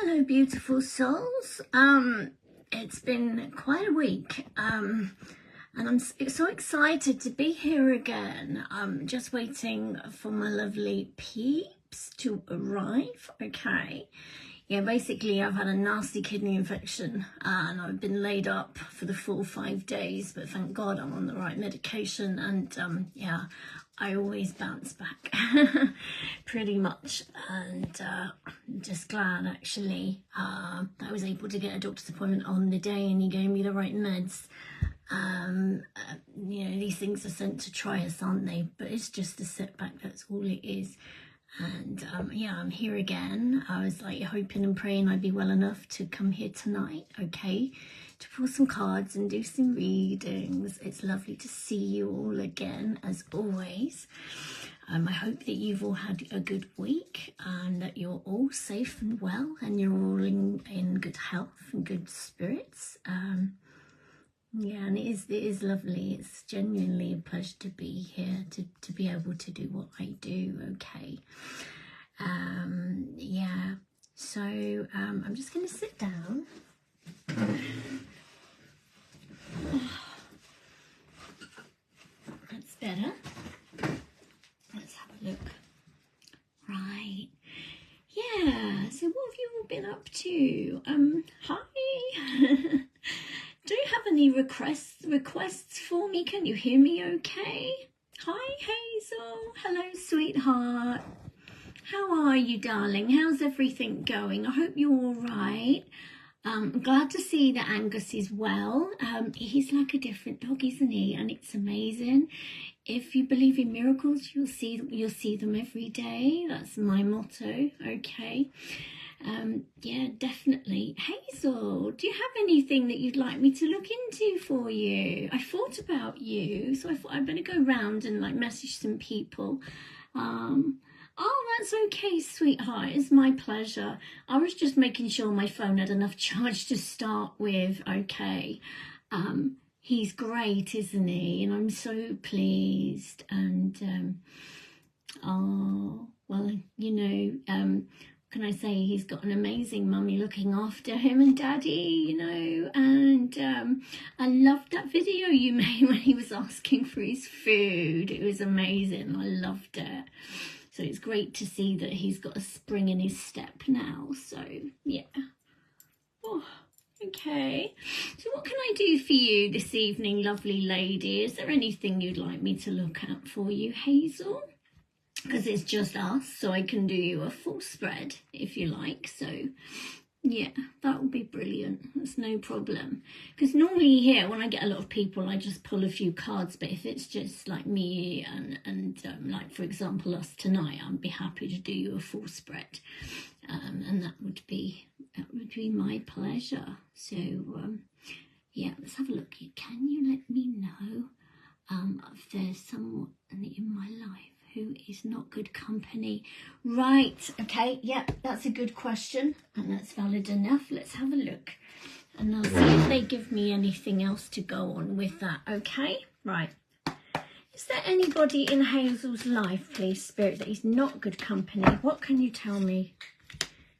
Hello, beautiful souls. It's been quite a week, and I'm so excited to be here again. Just waiting for my lovely peeps to arrive. Okay. Yeah, basically I've had a nasty kidney infection and I've been laid up for the full 5 days, but thank God I'm on the right medication, and yeah, I always bounce back pretty much, and I'm just glad actually I was able to get a doctor's appointment on the day and he gave me the right meds. You know, these things are sent to try us, aren't they? But it's just a setback, that's all it is. And yeah, I'm here again. I was like hoping and praying I'd be well enough to come here tonight, okay, to pull some cards and do some readings. It's lovely to see you all again, as always. I hope that you've all had a good week and that you're all safe and well and you're all in good health and good spirits. Yeah, and it is lovely. It's genuinely a pleasure to be here, to be able to do what I do, okay. Yeah, so I'm just going to sit down. That's better. Let's have a look. Right. Yeah, so what have you all been up to? Hi. Do you have any requests for me? Can you hear me okay? Hi, Hazel. Hello, sweetheart. How are you, darling? How's everything going? I hope you're all right. I'm glad to see that Angus is well. He's like a different dog, isn't he? And it's amazing. If you believe in miracles, you'll see them every day. That's my motto, okay? Yeah, definitely. Hazel, do you have anything that you'd like me to look into for you? I thought about you, so I thought I'd better go round and like message some people. Oh, that's okay, sweetheart. It's my pleasure. I was just making sure my phone had enough charge to start with, okay. He's great, isn't he? And I'm so pleased. And, oh, well, you know, can I say he's got an amazing mummy looking after him and daddy, you know, and I loved that video you made when he was asking for his food. It was amazing. I loved it. So it's great to see that he's got a spring in his step now. So, yeah. Oh, okay. So what can I do for you this evening, lovely lady? Is there anything you'd like me to look at for you, Hazel? Because it's just us, so I can do you a full spread if you like. So yeah, that would be brilliant. That's no problem. Because normally here, when I get a lot of people, I just pull a few cards. But if it's just like me and like, for example, us tonight, I'd be happy to do you a full spread. And that would be my pleasure. So yeah, let's have a look. Can you let me know if there's someone in my life who is not good company? Right, okay, yeah, that's a good question, and that's valid enough. Let's have a look, and I'll see if they give me anything else to go on with that, okay? Right. Is there anybody in Hazel's life, please, Spirit, that is not good company? What can you tell me?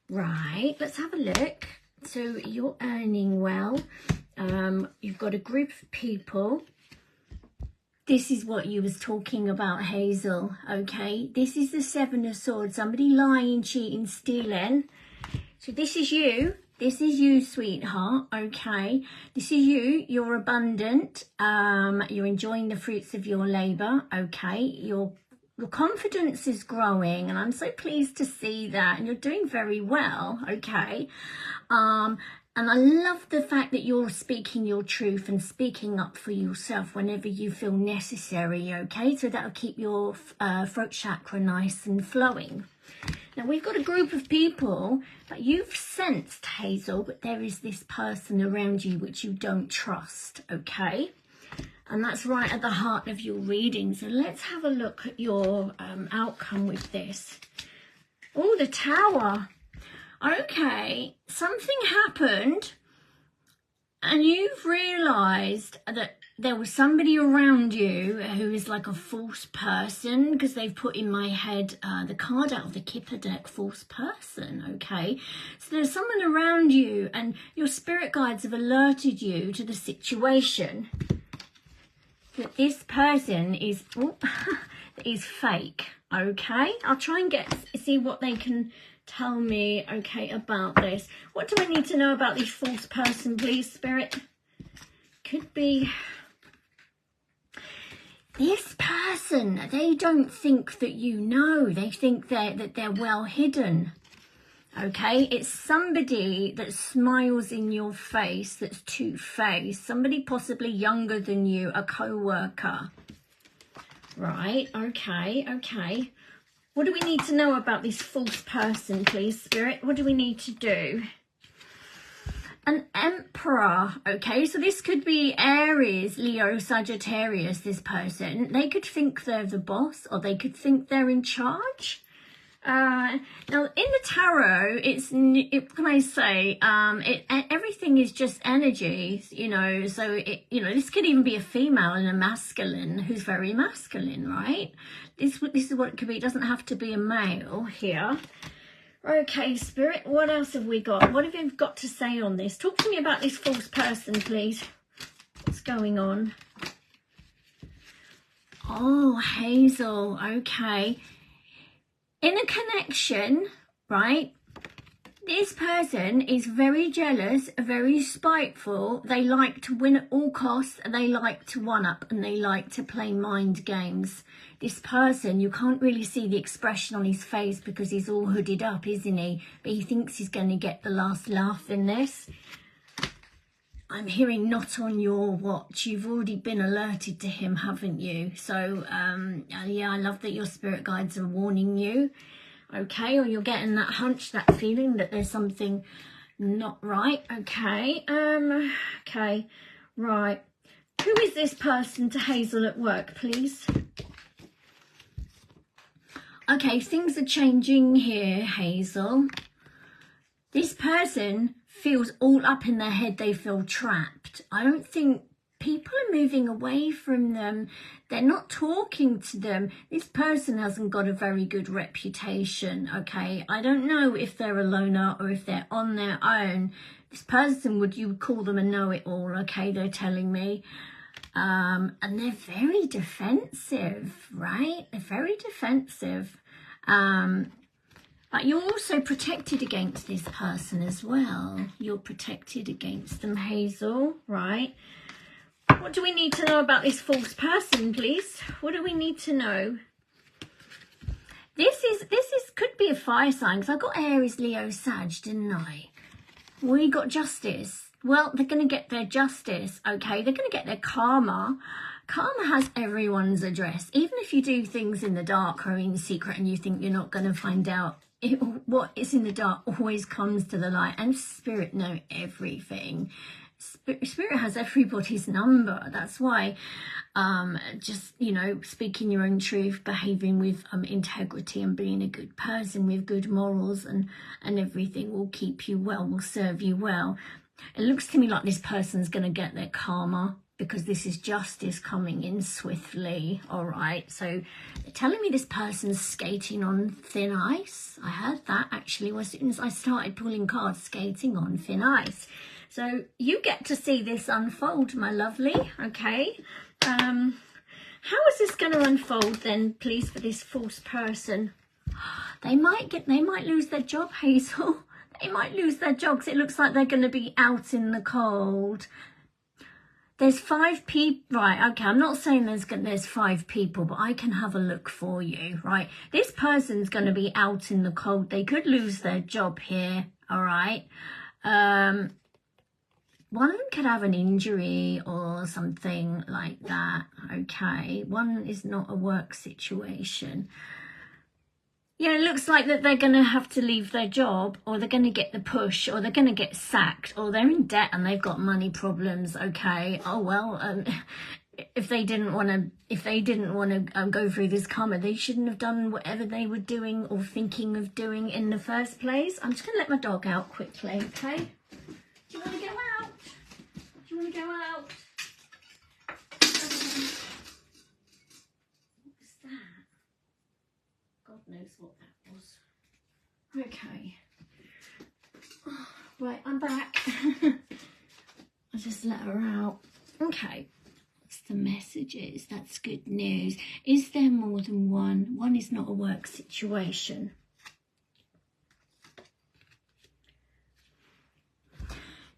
Right, let's have a look. So you're earning well. You've got a group of people. This is what you was talking about, Hazel, okay? This is the Seven of Swords. Somebody lying, cheating, stealing. So this is you. This is you, sweetheart, okay? This is you. You're abundant. You're enjoying the fruits of your labour, okay? Your confidence is growing, and I'm so pleased to see that. And you're doing very well, okay? And I love the fact that you're speaking your truth and speaking up for yourself whenever you feel necessary, okay? So that'll keep your throat chakra nice and flowing. Now, we've got a group of people that you've sensed, Hazel, but there is this person around you which you don't trust, okay? And that's right at the heart of your reading. So let's have a look at your outcome with this. Oh, the Tower. Okay, something happened and you've realised that there was somebody around you who is like a false person, because they've put in my head the card out of the Kipper deck, false person, okay? So there's someone around you and your spirit guides have alerted you to the situation that this person is, is fake, okay? I'll try and see what they can tell me, okay, about this. What do I need to know about this false person, please, Spirit? Could be this person. They don't think that you know. They think that they're well hidden. Okay, it's somebody that smiles in your face, that's two-faced, somebody possibly younger than you, a co-worker. Right, okay. What do we need to know about this false person, please, Spirit? What do we need to do? An Emperor, okay, so this could be Aries, Leo, Sagittarius, this person. They could think they're the boss, or they could think they're in charge. Now, in the tarot, can I say, everything is just energy, you know, so, this could even be a female and a masculine who's very masculine, right? This is what it could be. It doesn't have to be a male here. Okay, Spirit, what else have we got? What have you got to say on this? Talk to me about this false person, please. What's going on? Oh, Hazel, okay. In a connection, right, this person is very jealous, very spiteful. They like to win at all costs, and they like to one-up, and they like to play mind games. This person, you can't really see the expression on his face because he's all hooded up, isn't he? But he thinks he's going to get the last laugh in this. I'm hearing not on your watch. You've already been alerted to him, haven't you? So, yeah, I love that your spirit guides are warning you. Okay, or you're getting that hunch, that feeling that there's something not right. Okay, okay, right. Who is this person to Hazel at work, please? Okay, things are changing here, Hazel. This person feels all up in their head. They feel trapped. I don't think people are moving away from them. They're not talking to them. This person hasn't got a very good reputation, okay? I don't know if they're a loner or if they're on their own. This person, you would call them a know-it-all, okay? They're telling me. And they're very defensive, right? They're very defensive. But you're also protected against this person as well. You're protected against them, Hazel, right? What do we need to know about this false person, please? What do we need to know? This could be a fire sign, because I got Aries, Leo, Sag, didn't I? We got justice. Well, they're going to get their justice, okay? They're going to get their karma. Karma has everyone's address. Even if you do things in the dark or in secret and you think you're not going to find out, what is in the dark always comes to the light. And Spirit know everything. Spirit has everybody's number. That's why just, speaking your own truth, behaving with integrity and being a good person with good morals and everything will keep you well, will serve you well. It looks to me like this person's going to get their karma, because this is justice coming in swiftly. All right, so they're telling me this person's skating on thin ice. I heard that actually as soon as I started pulling cards, skating on thin ice. So you get to see this unfold, my lovely, okay? How is this going to unfold then, please, for this false person? They might lose their job, Hazel. They might lose their jobs. It looks like they're going to be out in the cold. There's 5 people, right, okay, I'm not saying there's 5 people, but I can have a look for you, right? This person's going to be out in the cold. They could lose their job here, all right? One of them could have an injury or something like that, okay? One is not a work situation. Yeah, it looks like that they're going to have to leave their job, or they're going to get the push, or they're going to get sacked, or they're in debt and they've got money problems, okay? Oh, well, if they didn't want to go through this karma, they shouldn't have done whatever they were doing or thinking of doing in the first place. I'm just going to let my dog out quickly, okay? Do you want to go out? Do you want to go out? knows what that was. Okay. Right, I'm back. I just let her out. Okay. What's the messages? That's good news. Is there more than one? One is not a work situation.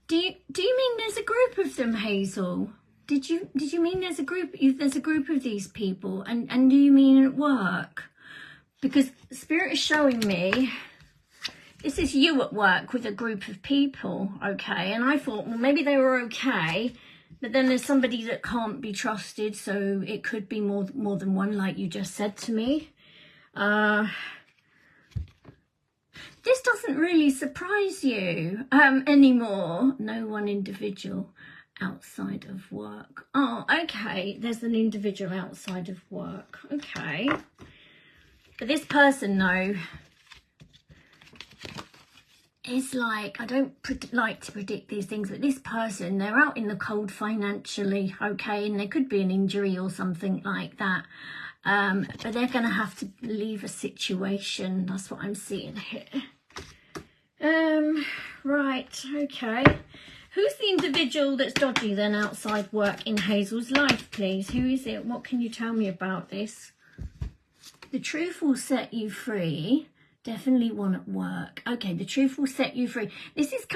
Do you mean there's a group of them, Hazel? Did you mean there's a group of these people, and do you mean at work? Because Spirit is showing me this is you at work with a group of people, okay? And I thought, well, maybe they were okay, but then there's somebody that can't be trusted, so it could be more than one, like you just said to me. This doesn't really surprise you anymore. No one individual outside of work. Oh, okay. There's an individual outside of work. Okay. But this person, though, is like, I don't like to predict these things, but this person, they're out in the cold financially, okay? And there could be an injury or something like that. But they're going to have to leave a situation. That's what I'm seeing here. Right, okay. Who's the individual that's dodgy then outside work in Hazel's life, please? Who is it? What can you tell me about this? The truth will set you free. Definitely one at work. Okay, the truth will set you free. This is...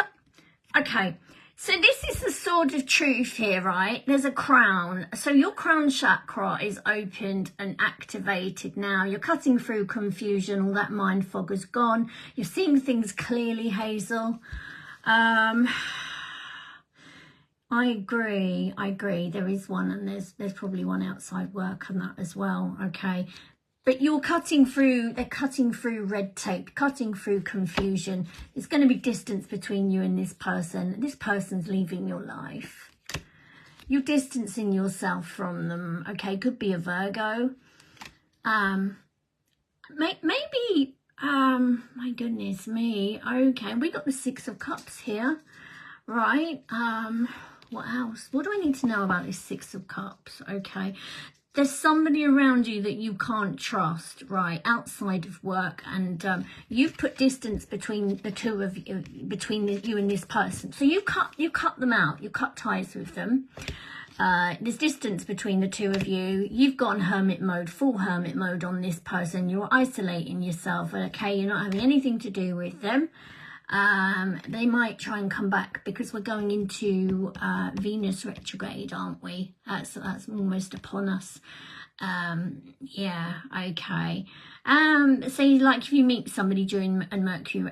Okay, so this is the sword of truth here, right? There's a crown. So your crown chakra is opened and activated now. You're cutting through confusion. All that mind fog is gone. You're seeing things clearly, Hazel. I agree. There is one, and there's probably one outside work on that as well, okay? But you're cutting through, they're cutting through red tape, cutting through confusion. There's going to be distance between you and this person. This person's leaving your life. You're distancing yourself from them, okay? Could be a Virgo. Maybe, my goodness me. Okay, we got the Six of Cups here, right? What else? What do I need to know about this Six of Cups? Okay. There's somebody around you that you can't trust, right, outside of work, and you've put distance between the two of you, between you and this person. So you cut them out, you cut ties with them. There's distance between the two of you. You've gone hermit mode, full hermit mode on this person. You're isolating yourself, okay? You're not having anything to do with them. They might try and come back because we're going into Venus retrograde, aren't we? That's almost upon us. Yeah, okay. Say like if you meet somebody during a Mercury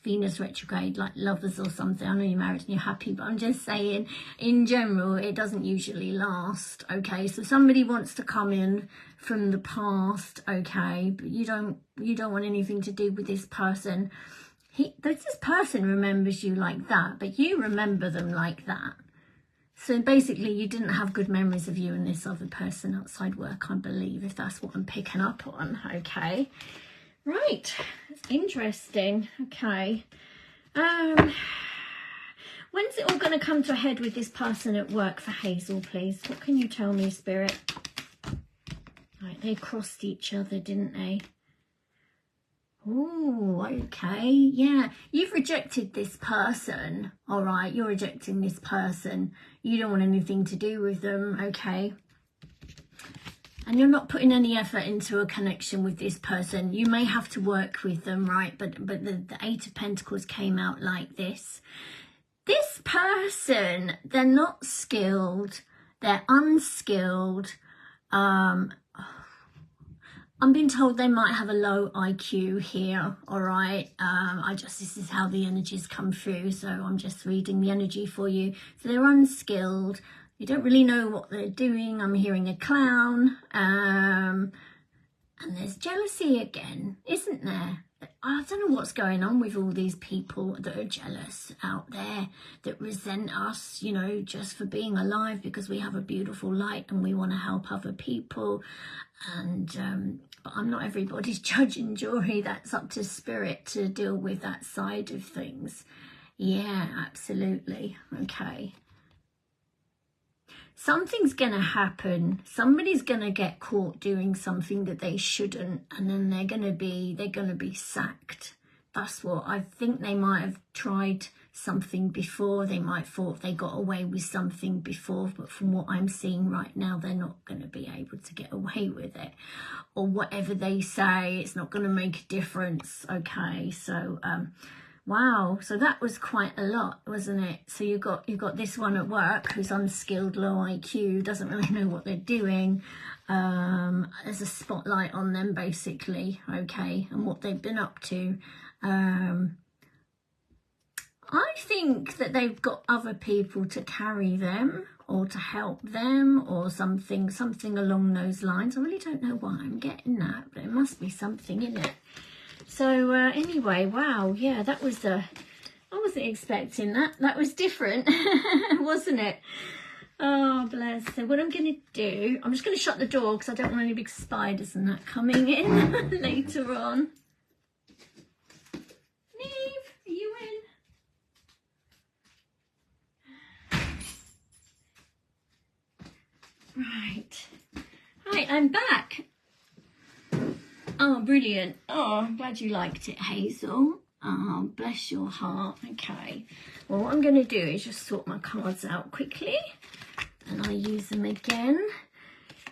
Venus retrograde, like lovers or something, I know you're married and you're happy, but I'm just saying in general it doesn't usually last, okay? So somebody wants to come in from the past, okay, but you don't want anything to do with this person. This person remembers you like that, but you remember them like that. So basically, you didn't have good memories of you and this other person outside work, I believe, if that's what I'm picking up on. Okay. Right. That's interesting. Okay. When's it all going to come to a head with this person at work for Hazel, please? What can you tell me, Spirit? Right, they crossed each other, didn't they? Oh, okay, yeah. You've rejected this person, all right? You're rejecting this person. You don't want anything to do with them, okay? And you're not putting any effort into a connection with this person. You may have to work with them, right? But the Eight of Pentacles came out like this. This person, they're not skilled. They're unskilled. I'm being told they might have a low IQ here, all right? This is how the energies come through, so I'm just reading the energy for you. So they're unskilled. You don't really know what they're doing. I'm hearing a clown. And there's jealousy again, isn't there? I don't know what's going on with all these people that are jealous out there, that resent us, you know, just for being alive because we have a beautiful light and we want to help other people. And but I'm not everybody's judge and jury. That's up to Spirit to deal with that side of things. Yeah, absolutely. Okay. something's going to happen. Somebody's going to get caught doing something that they shouldn't, and then they're going to be sacked. That's what I think. They might have tried something before. They might thought they got away with something before, but from what I'm seeing right now, they're not going to be able to get away with it. Or whatever they say, it's not going to make a difference. Okay, so wow, so that was quite a lot, wasn't it? So you got this one at work who's unskilled, low IQ, doesn't really know what they're doing. There's a spotlight on them basically, okay, and what they've been up to. I think that they've got other people to carry them or to help them or something along those lines. I really don't know why I'm getting that, but there must be something in it. So anyway, wow, yeah, that was I wasn't expecting that. That was different, wasn't it? Oh, bless. So what I'm going to do, I'm just going to shut the door because I don't want any big spiders and that coming in later on. Neve, are you in? Right. Hi, I'm back. Oh, brilliant. Oh, I'm glad you liked it, Hazel. Oh, bless your heart. Okay. Well, what I'm going to do is just sort my cards out quickly. And I'll use them again.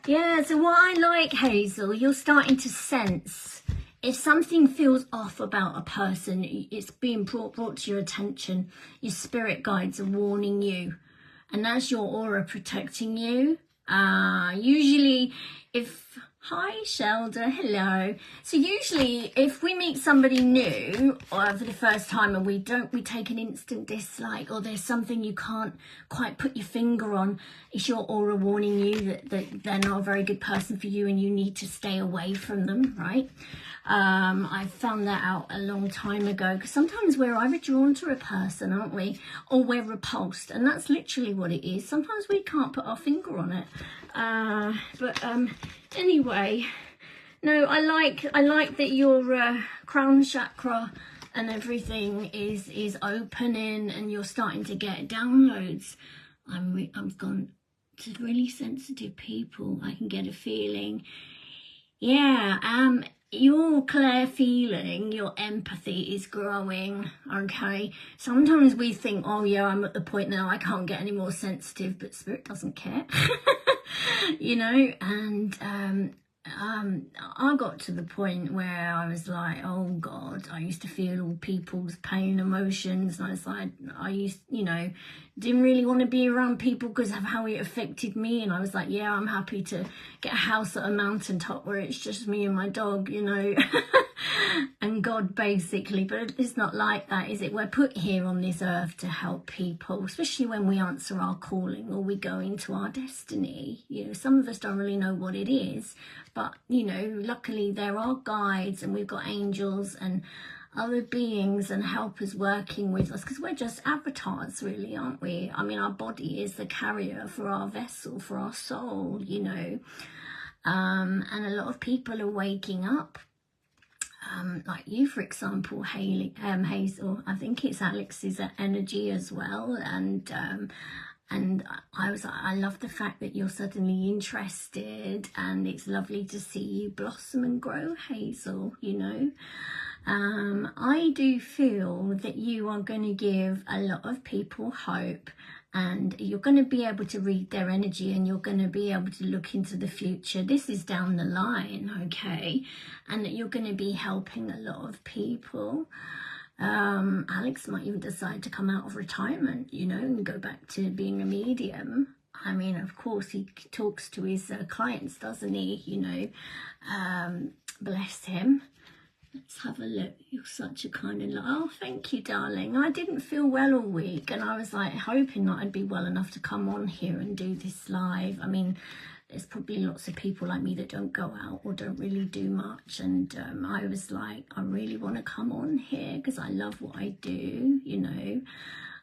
Yeah, so what I like, Hazel, you're starting to sense if something feels off about a person, it's being brought to your attention. Your spirit guides are warning you. And that's your aura protecting you. Usually if... Hi, Shelda. Hello. So usually if we meet somebody new or for the first time and we take an instant dislike or there's something you can't quite put your finger on, it's your aura warning you that they're not a very good person for you and you need to stay away from them, right? I found that out a long time ago because sometimes we're either drawn to a person, aren't we? Or we're repulsed, and that's literally what it is. Sometimes we can't put our finger on it. Anyway, no, I like that your crown chakra and everything is opening and you're starting to get downloads. I've gone to really sensitive people. I can get a feeling. Yeah, your clear feeling, your empathy is growing, okay? Sometimes we think, oh yeah, I'm at the point now I can't get any more sensitive, but Spirit doesn't care. You know, and I got to the point where I was like, oh God, I used to feel all people's pain, emotions, and I was like, didn't really want to be around people because of how it affected me, and I was like, yeah, I'm happy to get a house at a mountaintop where it's just me and my dog, you know, and God basically, but it's not like that, is it? We're put here on this earth to help people, especially when we answer our calling or we go into our destiny. You know, some of us don't really know what it is, but you know, luckily there are guides and we've got angels and other beings and helpers working with us, because we're just avatars really, aren't we? I mean, our body is the carrier for our vessel, for our soul, you know. And a lot of people are waking up, like you, for example, Hazel. I think it's Alex's energy as well, and I love the fact that you're suddenly interested, and it's lovely to see you blossom and grow, Hazel, you know. I do feel that you are going to give a lot of people hope, and you're going to be able to read their energy, and you're going to be able to look into the future. This is down the line, okay? And that you're going to be helping a lot of people. Alex might even decide to come out of retirement, you know, and go back to being a medium. I mean, of course, he talks to his clients, doesn't he? You know, bless him. Let's have a look. You're such a kind of... Oh, thank you, darling. I didn't feel well all week, and I was like hoping that I'd be well enough to come on here and do this live. I mean, there's probably lots of people like me that don't go out or don't really do much, and I was like, I really want to come on here because I love what I do, you know.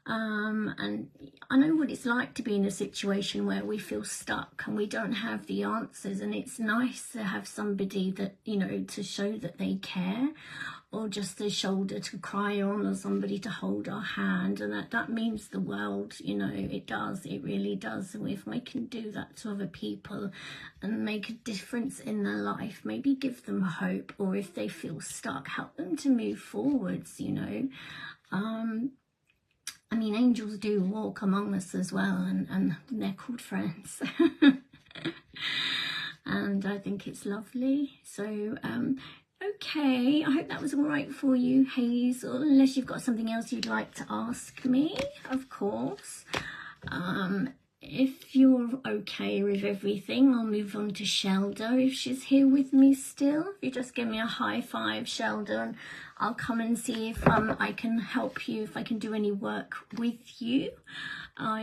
And I know what it's like to be in a situation where we feel stuck and we don't have the answers, and it's nice to have somebody that, you know, to show that they care, or just a shoulder to cry on, or somebody to hold our hand, and that means the world, you know. It does, it really does. And if we can do that to other people and make a difference in their life, maybe give them hope, or if they feel stuck, help them to move forwards, you know. I mean, angels do walk among us as well, and they're called friends. And I think it's lovely. So okay, I hope that was all right for you, Hazel, unless you've got something else you'd like to ask me, of course. If you're okay with everything, I'll move on to Shelda, if she's here with me still. If you just give me a high five, Shelda, and I'll come and see if I can help you, if I can do any work with you.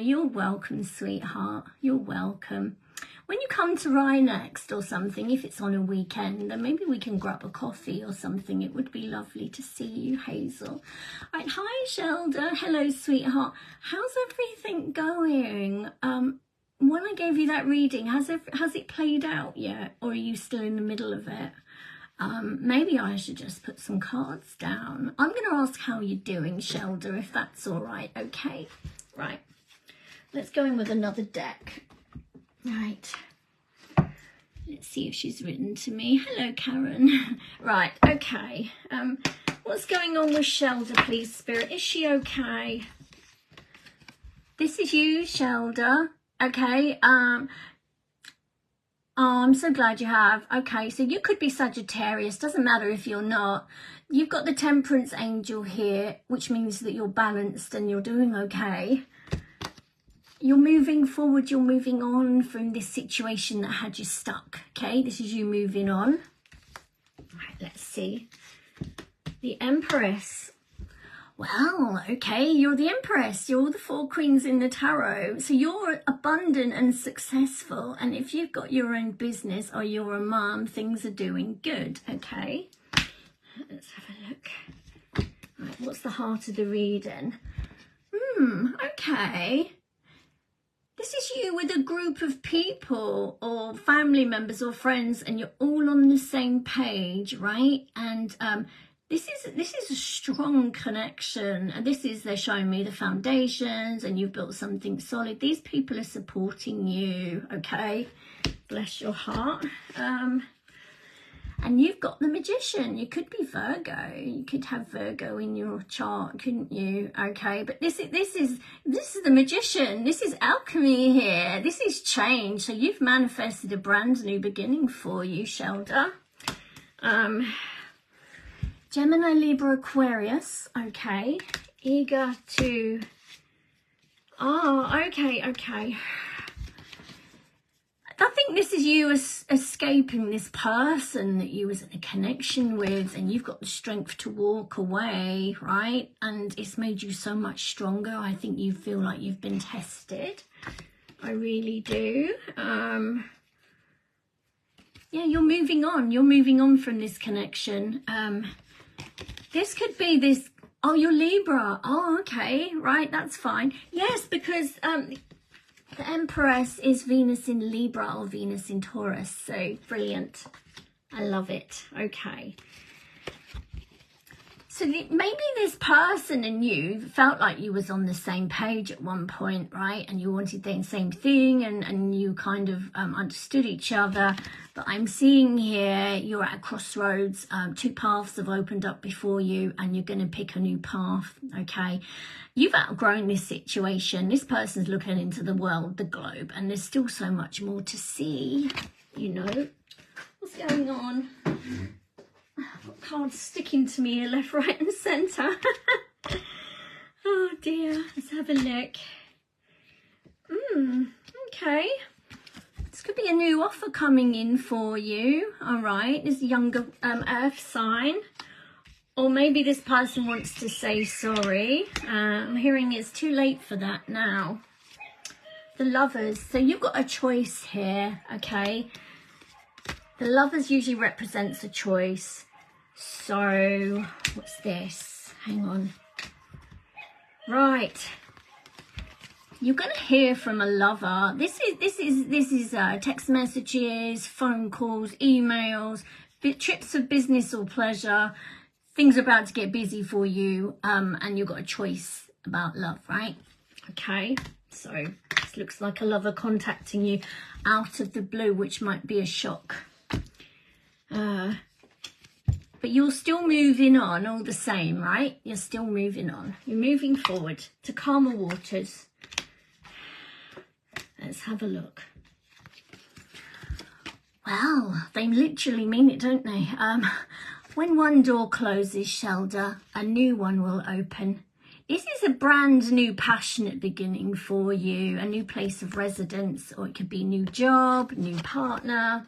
You're welcome, sweetheart. You're welcome. When you come to Rye next or something, if it's on a weekend, then maybe we can grab a coffee or something. It would be lovely to see you, Hazel. Right, hi, Shelda. Hello, sweetheart. How's everything going? When I gave you that reading, has it played out yet, or are you still in the middle of it? Maybe I should just put some cards down. I'm going to ask how you're doing, Shelda, if that's all right. Okay, right. Let's go in with another deck. Right, let's see if she's written to me. Hello, Karen. Right, okay. What's going on with Shelda, please, Spirit? Is she okay? This is you, Shelda. Okay. Oh, I'm so glad you have. Okay, so you could be Sagittarius. Doesn't matter if you're not. You've got the Temperance angel here, which means that you're balanced and you're doing okay. You're moving forward, you're moving on from this situation that had you stuck, okay? This is you moving on. Right, let's see. The Empress. Well, okay, you're the Empress. You're the 4 queens in the tarot. So you're abundant and successful. And if you've got your own business or you're a mom, things are doing good, okay? Let's have a look. Right, what's the heart of the reading? Okay. This is you with a group of people or family members or friends, and you're all on the same page, right? And this is a strong connection. And they're showing me the foundations, and you've built something solid. These people are supporting you, okay? Bless your heart. And you've got the Magician. You could be Virgo. You could have Virgo in your chart, couldn't you? Okay, but this is the Magician. This is alchemy here. This is change. So you've manifested a brand new beginning for you, Shelda. Gemini, Libra, Aquarius. Okay, eager to. Oh, okay. I think this is you escaping this person that you was in a connection with, and you've got the strength to walk away, right? And it's made you so much stronger. I think you feel like you've been tested. I really do. Yeah, you're moving on. You're moving on from this connection. This could be this. Oh, you're Libra. Oh, okay. Right, that's fine. Yes, because the Empress is Venus in Libra or Venus in Taurus. So brilliant. I love it. Okay. So maybe this person and you felt like you was on the same page at one point, right? And you wanted the same thing, and you kind of understood each other. But I'm seeing here you're at a crossroads. 2 paths have opened up before you, and you're going to pick a new path, okay? You've outgrown this situation. This person's looking into the world, the globe, and there's still so much more to see, you know. What's going on? Cards sticking to me left, right and centre. Oh dear, let's have a look. Okay, this could be a new offer coming in for you. All right, this younger earth sign, or maybe this person wants to say sorry. I'm hearing it's too late for that now. The Lovers, so you've got a choice here, okay? The Lovers usually represents a choice. So what's this? Hang on. Right, you're going to hear from a lover. This is text messages, phone calls, emails, trips of business or pleasure, things are about to get busy for you, and you've got a choice about love, right? Okay, so this looks like a lover contacting you out of the blue, which might be a shock. But you're still moving on all the same, right? You're still moving on. You're moving forward to calmer waters. Let's have a look. Well, they literally mean it, don't they? When one door closes, Shelda, a new one will open. This is a brand new passionate beginning for you, a new place of residence, or it could be a new job, new partner.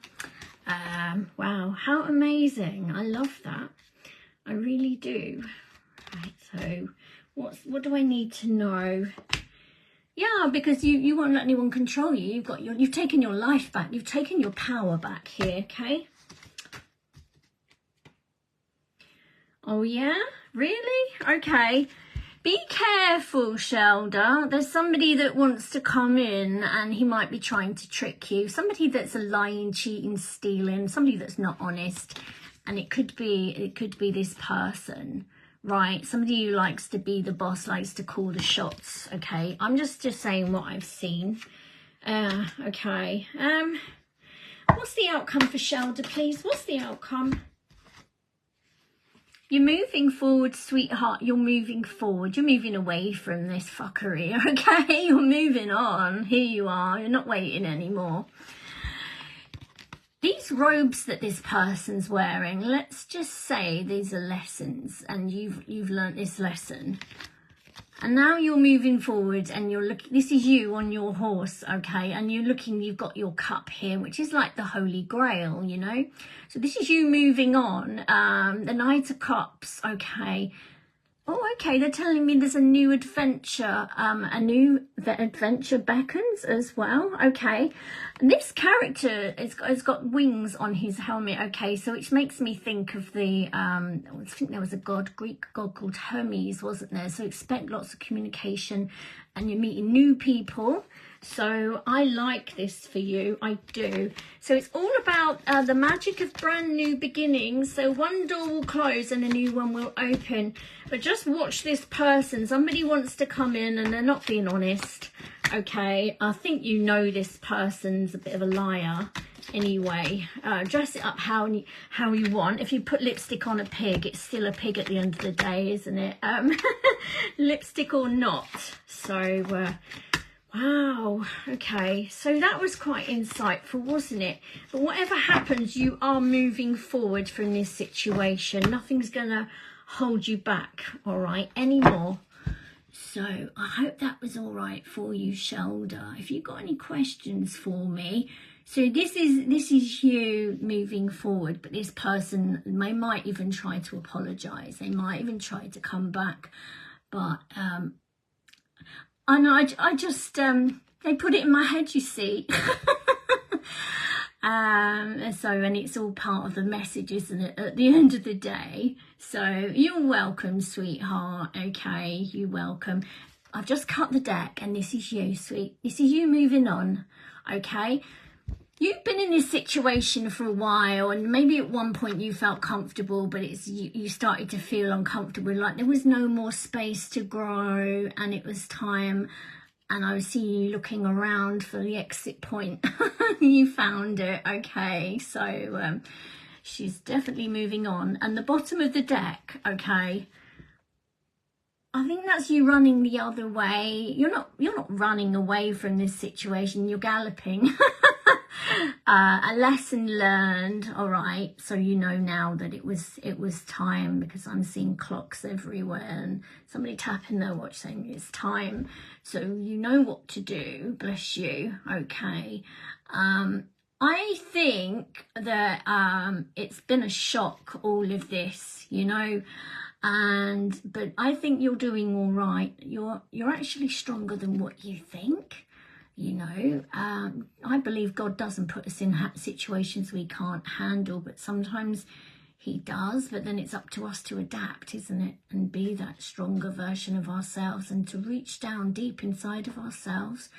Wow, how amazing. I love that. I really do. Right, so what do I need to know? Yeah, because you won't let anyone control you. You've taken your life back. You've taken your power back here, okay? Oh yeah? Really? Okay. Be careful, Shelda. There's somebody that wants to come in and he might be trying to trick you. Somebody that's lying, cheating, stealing, somebody that's not honest. And it could be this person, right? Somebody who likes to be the boss, likes to call the shots, okay? I'm just saying what I've seen. Okay. What's the outcome for Shelda, please? What's the outcome? You're moving forward, sweetheart. You're moving forward. You're moving away from this fuckery, okay? You're moving on. Here you are. You're not waiting anymore. These robes that this person's wearing, let's just say these are lessons, and you've learnt this lesson. And now you're moving forward and you're looking, this is you on your horse, okay? And you're looking, you've got your cup here, which is like the Holy Grail, you know? So this is you moving on. The Knight of Cups, okay. Oh, okay, they're telling me there's a new adventure. A new adventure beckons as well, okay. And this character has got wings on his helmet, okay, so which makes me think of the, I think there was a Greek god called Hermes, wasn't there? So expect lots of communication and you're meeting new people. So I like this for you, I do. So it's all about the magic of brand new beginnings. So one door will close and a new one will open. But just watch this person. Somebody wants to come in and they're not being honest. Okay, I think you know this person's a bit of a liar. Anyway, dress it up how you want. If you put lipstick on a pig, it's still a pig at the end of the day, isn't it? Lipstick or not. So... wow, okay, so that was quite insightful, wasn't it? But whatever happens, you are moving forward from this situation. Nothing's going to hold you back, all right, anymore. So I hope that was all right for you, Shelda. If you've got any questions for me, so this is you moving forward, but this person, they might even try to apologise. They might even try to come back, but... and I just, they put it in my head, you see. And it's all part of the message, isn't it, at the end of the day. So you're welcome, sweetheart, okay, you're welcome. I've just cut the deck and this is you, sweet. This is you moving on, okay? You've been in this situation for a while and maybe at one point you felt comfortable, but you started to feel uncomfortable, like there was no more space to grow and it was time. And I was seeing you looking around for the exit point. You found it, okay. So she's definitely moving on. And the bottom of the deck, okay, I think that's you running the other way. You're not running away from this situation, you're galloping. A lesson learned, all right, so you know now that it was time, because I'm seeing clocks everywhere and somebody tapping their watch saying it's time, so you know what to do, bless you, okay. I think that it's been a shock, all of this, you know, but I think you're doing all right. You're actually stronger than what you think. You know, I believe God doesn't put us in situations we can't handle, but sometimes he does, but then it's up to us to adapt, isn't it? And be that stronger version of ourselves and to reach down deep inside of ourselves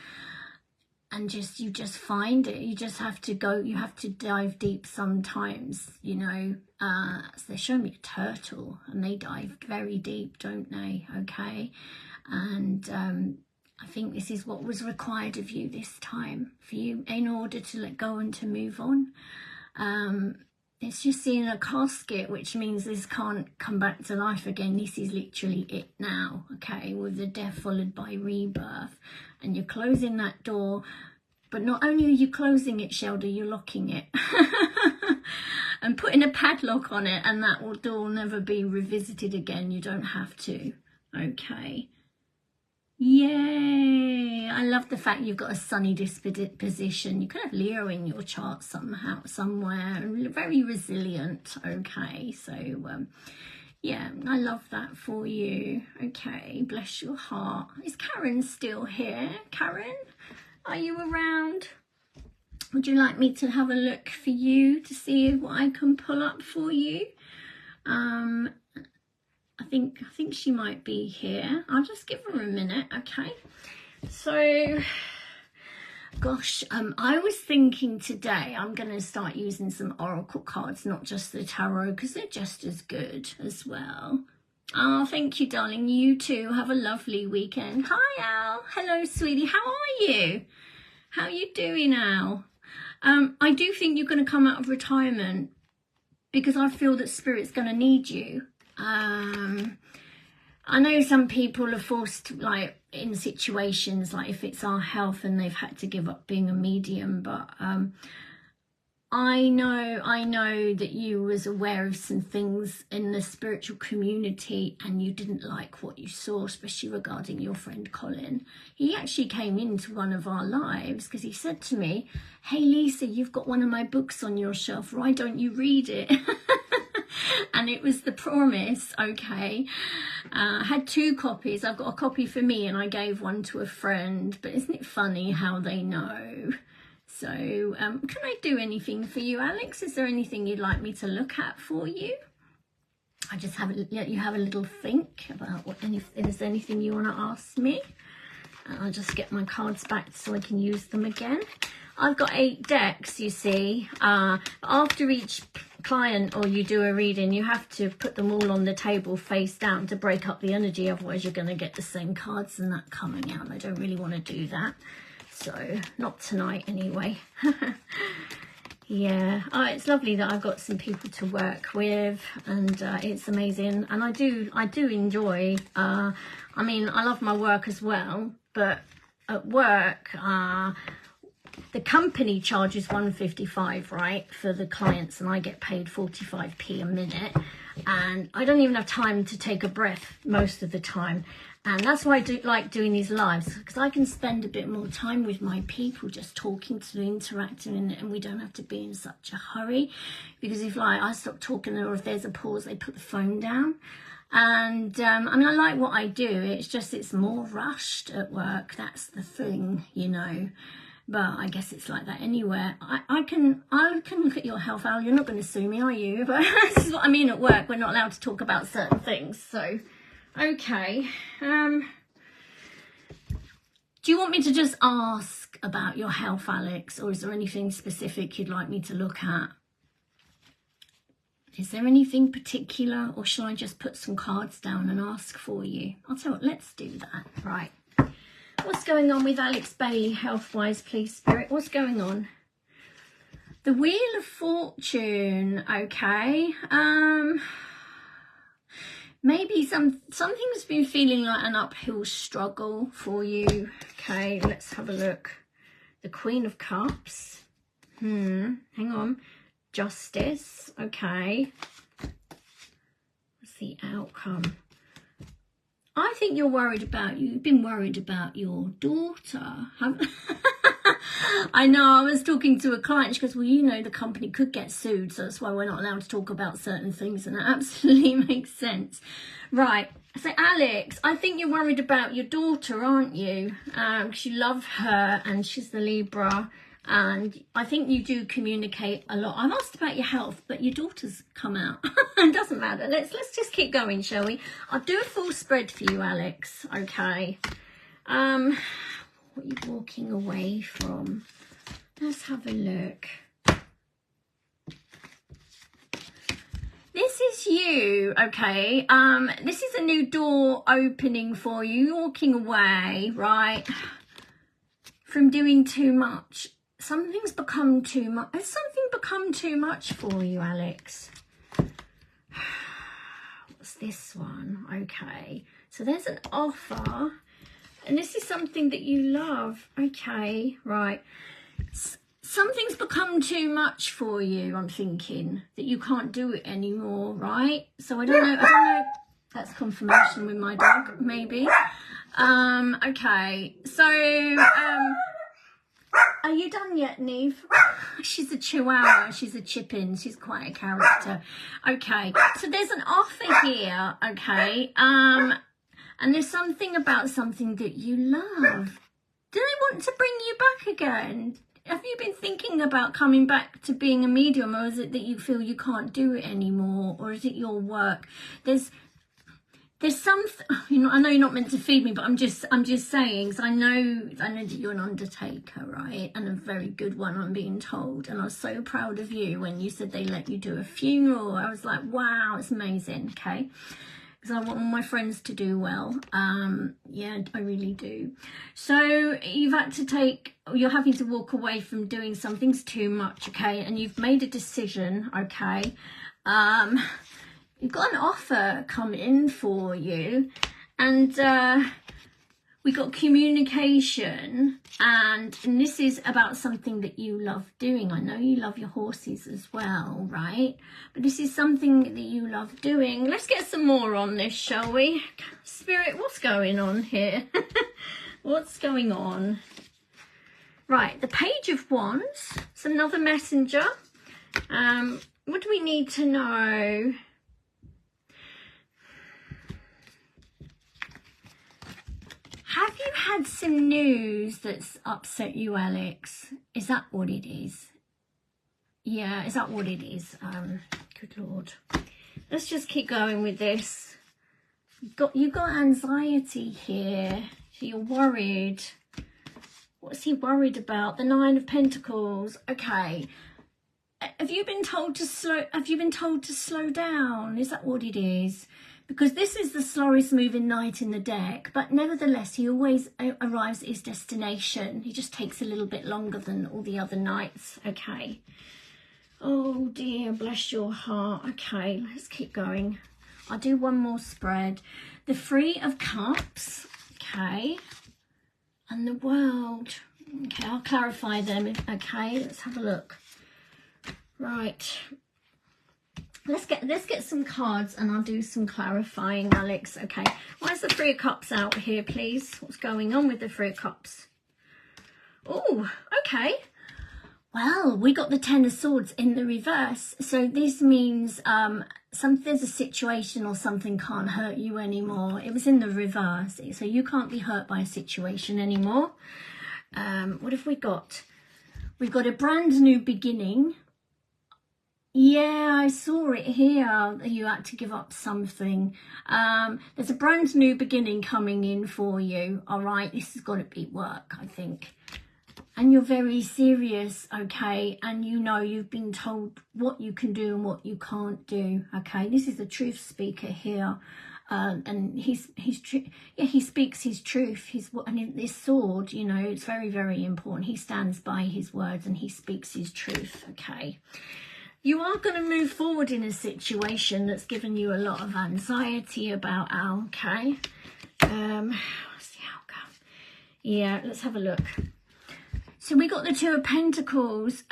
and you just find it. You just have to go, you have to dive deep sometimes, you know. So they show me a turtle, and they dive very deep, don't they? Okay. And I think this is what was required of you this time, for you, in order to let go and to move on. It's just seeing a casket, which means this can't come back to life again. This is literally it now, okay, with the death followed by rebirth. And you're closing that door, but not only are you closing it, Shelda, you're locking it. And putting a padlock on it, and that door will never be revisited again. You don't have to, okay. Yay! I love the fact you've got a sunny disposition. You could have Leo in your chart somehow, somewhere. Very resilient, okay. So, yeah, I love that for you. Okay, bless your heart. Is Karen still here? Karen, are you around? Would you like me to have a look for you to see what I can pull up for you? I think she might be here. I'll just give her a minute, okay? So, gosh, I was thinking today I'm going to start using some oracle cards, not just the tarot, because they're just as good as well. Oh, thank you, darling. You too. Have a lovely weekend. Hi, Al. Hello, sweetie. How are you? How are you doing, Al? I do think you're going to come out of retirement, because I feel that Spirit's going to need you. I know some people are forced, like, in situations, like if it's our health and they've had to give up being a medium, but I know that you was aware of some things in the spiritual community and you didn't like what you saw, especially regarding your friend Colin. He actually came into one of our lives because he said to me, "Hey Lisa, you've got one of my books on your shelf, why don't you read it?" And it was The Promise, okay. I had 2 copies. I've got a copy for me and I gave one to a friend, but isn't it funny how they know? So, can I do anything for you, Alex? Is there anything you'd like me to look at for you? I just let you have a little think about if there's anything you want to ask me. And I'll just get my cards back so I can use them again. I've got 8 decks, you see. After each client or you do a reading, you have to put them all on the table face down to break up the energy. Otherwise, you're going to get the same cards and that coming out. I don't really want to do that. So, not tonight anyway. Yeah. Oh, it's lovely that I've got some people to work with, and it's amazing. And I do enjoy, I mean, I love my work as well, but at work, the company charges $1.55, right, for the clients, and I get paid 45p a minute, and I don't even have time to take a breath most of the time. And that's why I do like doing these lives, because I can spend a bit more time with my people, just talking to them, interacting, and we don't have to be in such a hurry. Because if like I stop talking, or if there's a pause, they put the phone down. And I mean, I like what I do. It's just it's more rushed at work. That's the thing, you know. But I guess it's like that anywhere. I can look at your health, Al. You're not going to sue me, are you? But this is what I mean at work. We're not allowed to talk about certain things. So, okay. Do you want me to just ask about your health, Alex? Or is there anything specific you'd like me to look at? Is there anything particular? Or shall I just put some cards down and ask for you? I'll tell you what, let's do that. Right. What's going on with Alex Bailey health-wise, please, Spirit? What's going on? The Wheel of Fortune, okay. Maybe something's been feeling like an uphill struggle for you. Okay, let's have a look. The Queen of Cups. Hang on. Justice, okay. What's the outcome? I think you've been worried about your daughter. I know, I was talking to a client, she goes, well, you know, the company could get sued, so that's why we're not allowed to talk about certain things, and that absolutely makes sense. Right, so Alex, I think you're worried about your daughter, aren't you? Because you love her, and she's the Libra, and I think you do communicate a lot. I've asked about your health, but your daughter's come out. It doesn't matter. Let's just keep going, shall we? I'll do a full spread for you, Alex. Okay. What are you walking away from? Let's have a look. This is you, okay? This is a new door opening for you. You're walking away, right? From doing too much. Something's become too much. Has something become too much for you, Alex? What's this one? Okay. So there's an offer. And this is something that you love. Okay, right. Something's become too much for you, I'm thinking. That you can't do it anymore, right? So I don't know. That's confirmation with my dog, maybe. Okay. So, are you done yet, Neve? She's a chihuahua. She's a chippin. She's quite a character. Okay. So there's an offer here, okay? And there's something about something that you love. Do they want to bring you back again? Have you been thinking about coming back to being a medium, or is it that you feel you can't do it anymore, or is it your work? There's something, you know, I know you're not meant to feed me, but I'm just saying, because I know that you're an undertaker, right? And a very good one, I'm being told. And I was so proud of you when you said they let you do a funeral. I was like, wow, it's amazing, okay? Because I want all my friends to do well. Yeah, I really do. So you've had to you're having to walk away from doing something's too much, okay? And you've made a decision, okay? You've got an offer come in for you, and we got communication, and this is about something that you love doing. I know you love your horses as well, right? But this is something that you love doing. Let's get some more on this, shall we? Spirit, what's going on here? What's going on? Right, the Page of Wands. It's another messenger. What do we need to know? Have you had some news that's upset you, Alex? Is that what it is? Yeah, is that what it is? Good Lord. Let's just keep going with this. You've got anxiety here. So you're worried. What's he worried about? The Nine of Pentacles. Okay. Have you been told to slow down? Is that what it is? Because this is the slowest moving knight in the deck, but nevertheless, he always arrives at his destination. He just takes a little bit longer than all the other knights. Okay. Oh dear, bless your heart. Okay, let's keep going. I'll do one more spread. The Three of Cups. Okay. And the World. Okay, I'll clarify them. Okay, let's have a look. Right. Let's get some cards and I'll do some clarifying, Alex. Okay. Why is the Three of Cups out here, please? What's going on with the Three of Cups? Oh, okay. Well, we got the Ten of Swords in the reverse. So this means there's a situation or something can't hurt you anymore. It was in the reverse. So you can't be hurt by a situation anymore. What have we got? We've got a brand new beginning. Yeah, I saw it here. You had to give up something. There's a brand new beginning coming in for you. All right, this has got to be work, I think. And you're very serious, okay? And you know you've been told what you can do and what you can't do, okay? This is a truth speaker here. And he speaks his truth. And this sword, you know, it's very, very important. He stands by his words and he speaks his truth, okay? You are going to move forward in a situation that's given you a lot of anxiety about, okay? What's the outcome? Yeah, let's have a look. So we got the Two of Pentacles.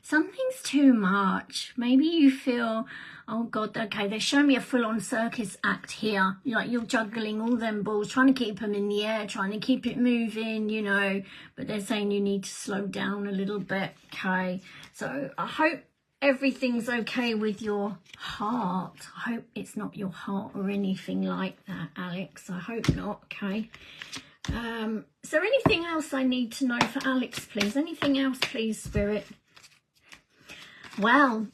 Something's too much. Maybe you feel, oh God, okay, they're showing me a full-on circus act here. Like you're juggling all them balls, trying to keep them in the air, trying to keep it moving, you know, but they're saying you need to slow down a little bit, okay? So I hope everything's okay with your heart. I hope it's not your heart or anything like that, Alex. I hope not, okay? Is there anything else I need to know for Alex, please? Anything else, please, Spirit? Well,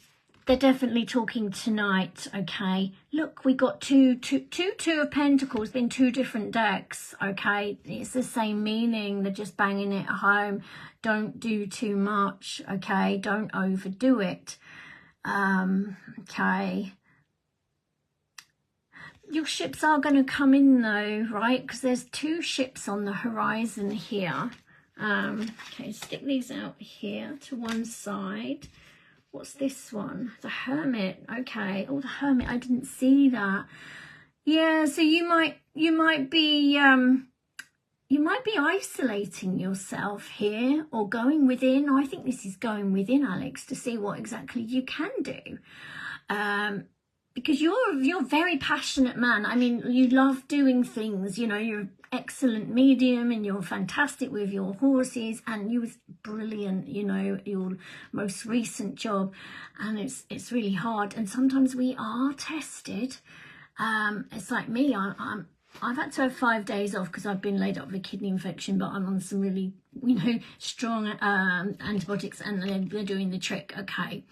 they're definitely talking tonight. Okay, look, we got two of Pentacles in two different decks. Okay, it's the same meaning. They're just banging it home. Don't do too much. Okay, don't overdo it. Okay, your ships are going to come in though, right? Because there's two ships on the horizon here. Okay, stick these out here to one side. What's this one? The Hermit. Okay. Oh, the Hermit. I didn't see that. Yeah. So you might be isolating yourself here, or going within. I think this is going within, Alex, to see what exactly you can do. Because you're a very passionate man. I mean, you love doing things, you know, you're an excellent medium and you're fantastic with your horses, and you was brilliant, you know, your most recent job, and it's really hard, and sometimes we are tested. It's like me, I've had to have 5 days off because I've been laid up with a kidney infection, but I'm on some really, you know, strong antibiotics, and they're doing the trick. Okay.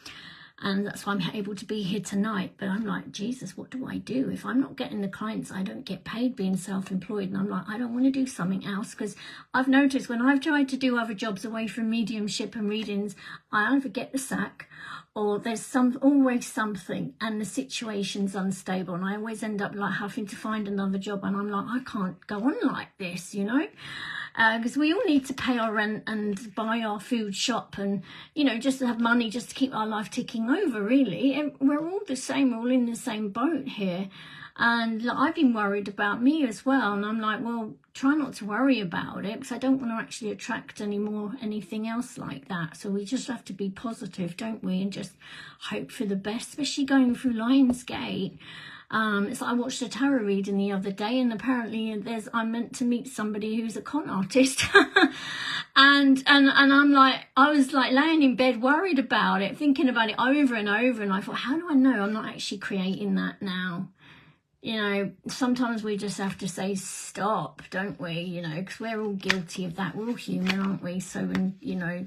And that's why I'm able to be here tonight. But I'm like, Jesus, what do I do? If I'm not getting the clients, I don't get paid being self-employed. And I'm like, I don't want to do something else, because I've noticed when I've tried to do other jobs away from mediumship and readings, I either get the sack, or there's always something, and the situation's unstable, and I always end up like having to find another job, and I'm like, I can't go on like this, you know, because we all need to pay our rent and buy our food, shop, and, you know, just to have money just to keep our life ticking over, really. And we're all the same, we're all in the same boat here. And like, I've been worried about me as well, and I'm like, well, try not to worry about it, because I don't want to actually attract anything else like that. So we just have to be positive, don't we, and just hope for the best, especially going through Lionsgate. It's like I watched a tarot reading the other day, and apparently I'm meant to meet somebody who's a con artist. and I'm like, I was like laying in bed worried about it, thinking about it over and over, and I thought, how do I know I'm not actually creating that now? You know, sometimes we just have to say stop, don't we? You know, because we're all guilty of that. We're all human, aren't we? So, and, you know,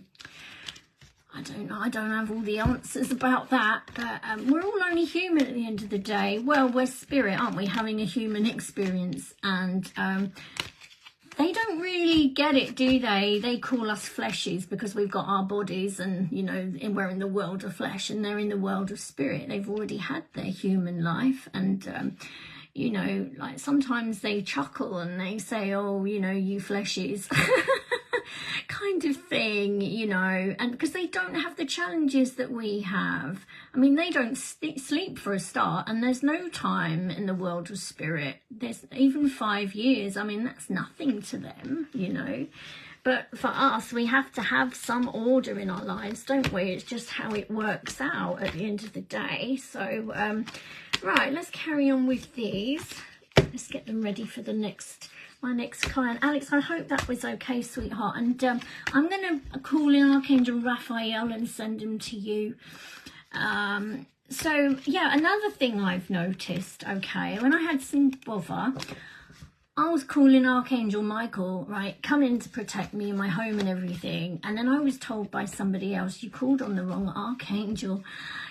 I don't know, I don't have all the answers about that, but we're all only human at the end of the day. Well, we're spirit, aren't we, having a human experience, and they don't really get it, do they? They call us fleshies because we've got our bodies, and, you know, and we're in the world of flesh, and they're in the world of spirit. They've already had their human life, and you know, like sometimes they chuckle and they say, oh, you know, you fleshies, kind of thing, you know, and because they don't have the challenges that we have. I mean, they don't sleep for a start, and there's no time in the world of spirit. There's even 5 years. I mean, that's nothing to them, you know. But for us, we have to have some order in our lives, don't we? It's just how it works out at the end of the day. So, right, let's carry on with these. Let's get them ready for my next client. Alex, I hope that was okay, sweetheart. And I'm going to call in Archangel Raphael and send him to you. So, yeah, another thing I've noticed, okay, when I had some bother, I was calling Archangel Michael, right, come in to protect me and my home and everything. And then I was told by somebody else, you called on the wrong Archangel.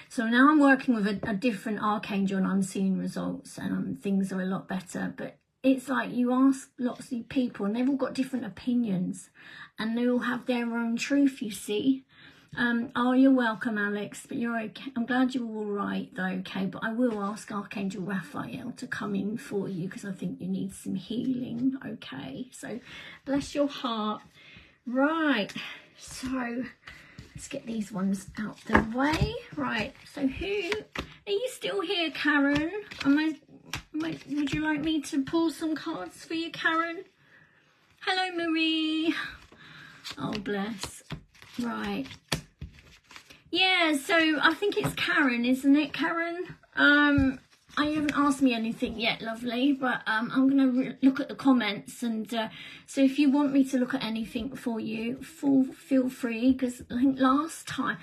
So now I'm working with a different Archangel, and I'm seeing results, and things are a lot better. But it's like you ask lots of people, and they've all got different opinions, and they all have their own truth, you see. Oh, you're welcome, Alex, but you're okay. I'm glad you're all right, though, okay? But I will ask Archangel Raphael to come in for you, because I think you need some healing, okay? So, bless your heart. Right, so let's get these ones out the way. Right, so who... Are you still here, Karen? Would you like me to pull some cards for you, Karen? Hello, Marie. Oh, bless. Right. Yeah, so I think it's Karen, isn't it, Karen? I haven't asked me anything yet, lovely, but I'm going to look at the comments, and so if you want me to look at anything for you, feel free, because I think last time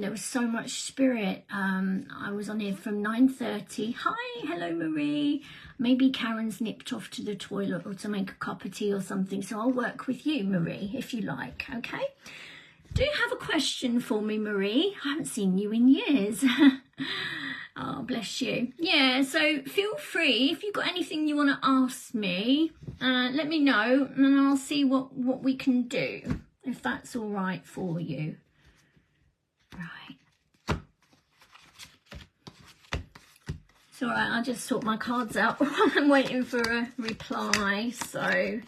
there was so much spirit. I was on here from 9:30. Hi, hello, Marie. Maybe Karen's nipped off to the toilet or to make a cup of tea or something, so I'll work with you, Marie, if you like, okay? Do you have a question for me, Marie? I haven't seen you in years. Oh, bless you. Yeah, so feel free, if you've got anything you want to ask me, let me know, and I'll see what we can do, if that's all right for you. Right. It's all right, I'll just sort my cards out while I'm waiting for a reply. So,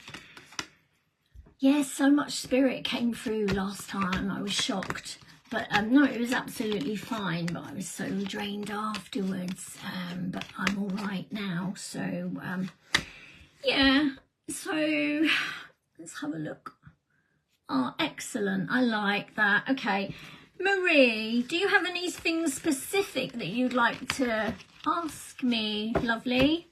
yeah, so much spirit came through last time. I was shocked. But no, it was absolutely fine, but I was so drained afterwards. But I'm all right now. So, yeah. So, let's have a look. Oh, excellent. I like that. Okay. Marie, do you have anything specific that you'd like to ask me, lovely?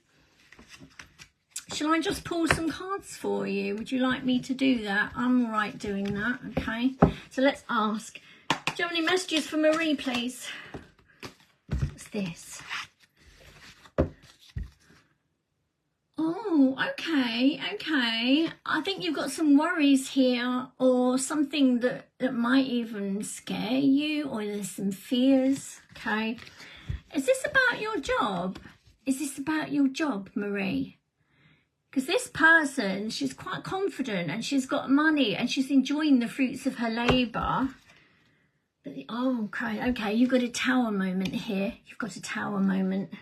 Shall I just pull some cards for you? Would you like me to do that? I'm all right doing that. Okay. So, let's ask. Do you have any messages for Marie, please? What's this? Oh, okay, okay. I think you've got some worries here, or something that might even scare you, or there's some fears, okay? Is this about your job? Is this about your job, Marie? Because this person, she's quite confident, and she's got money, and she's enjoying the fruits of her labour. Oh, okay, you've got a tower moment here. You've got a tower moment.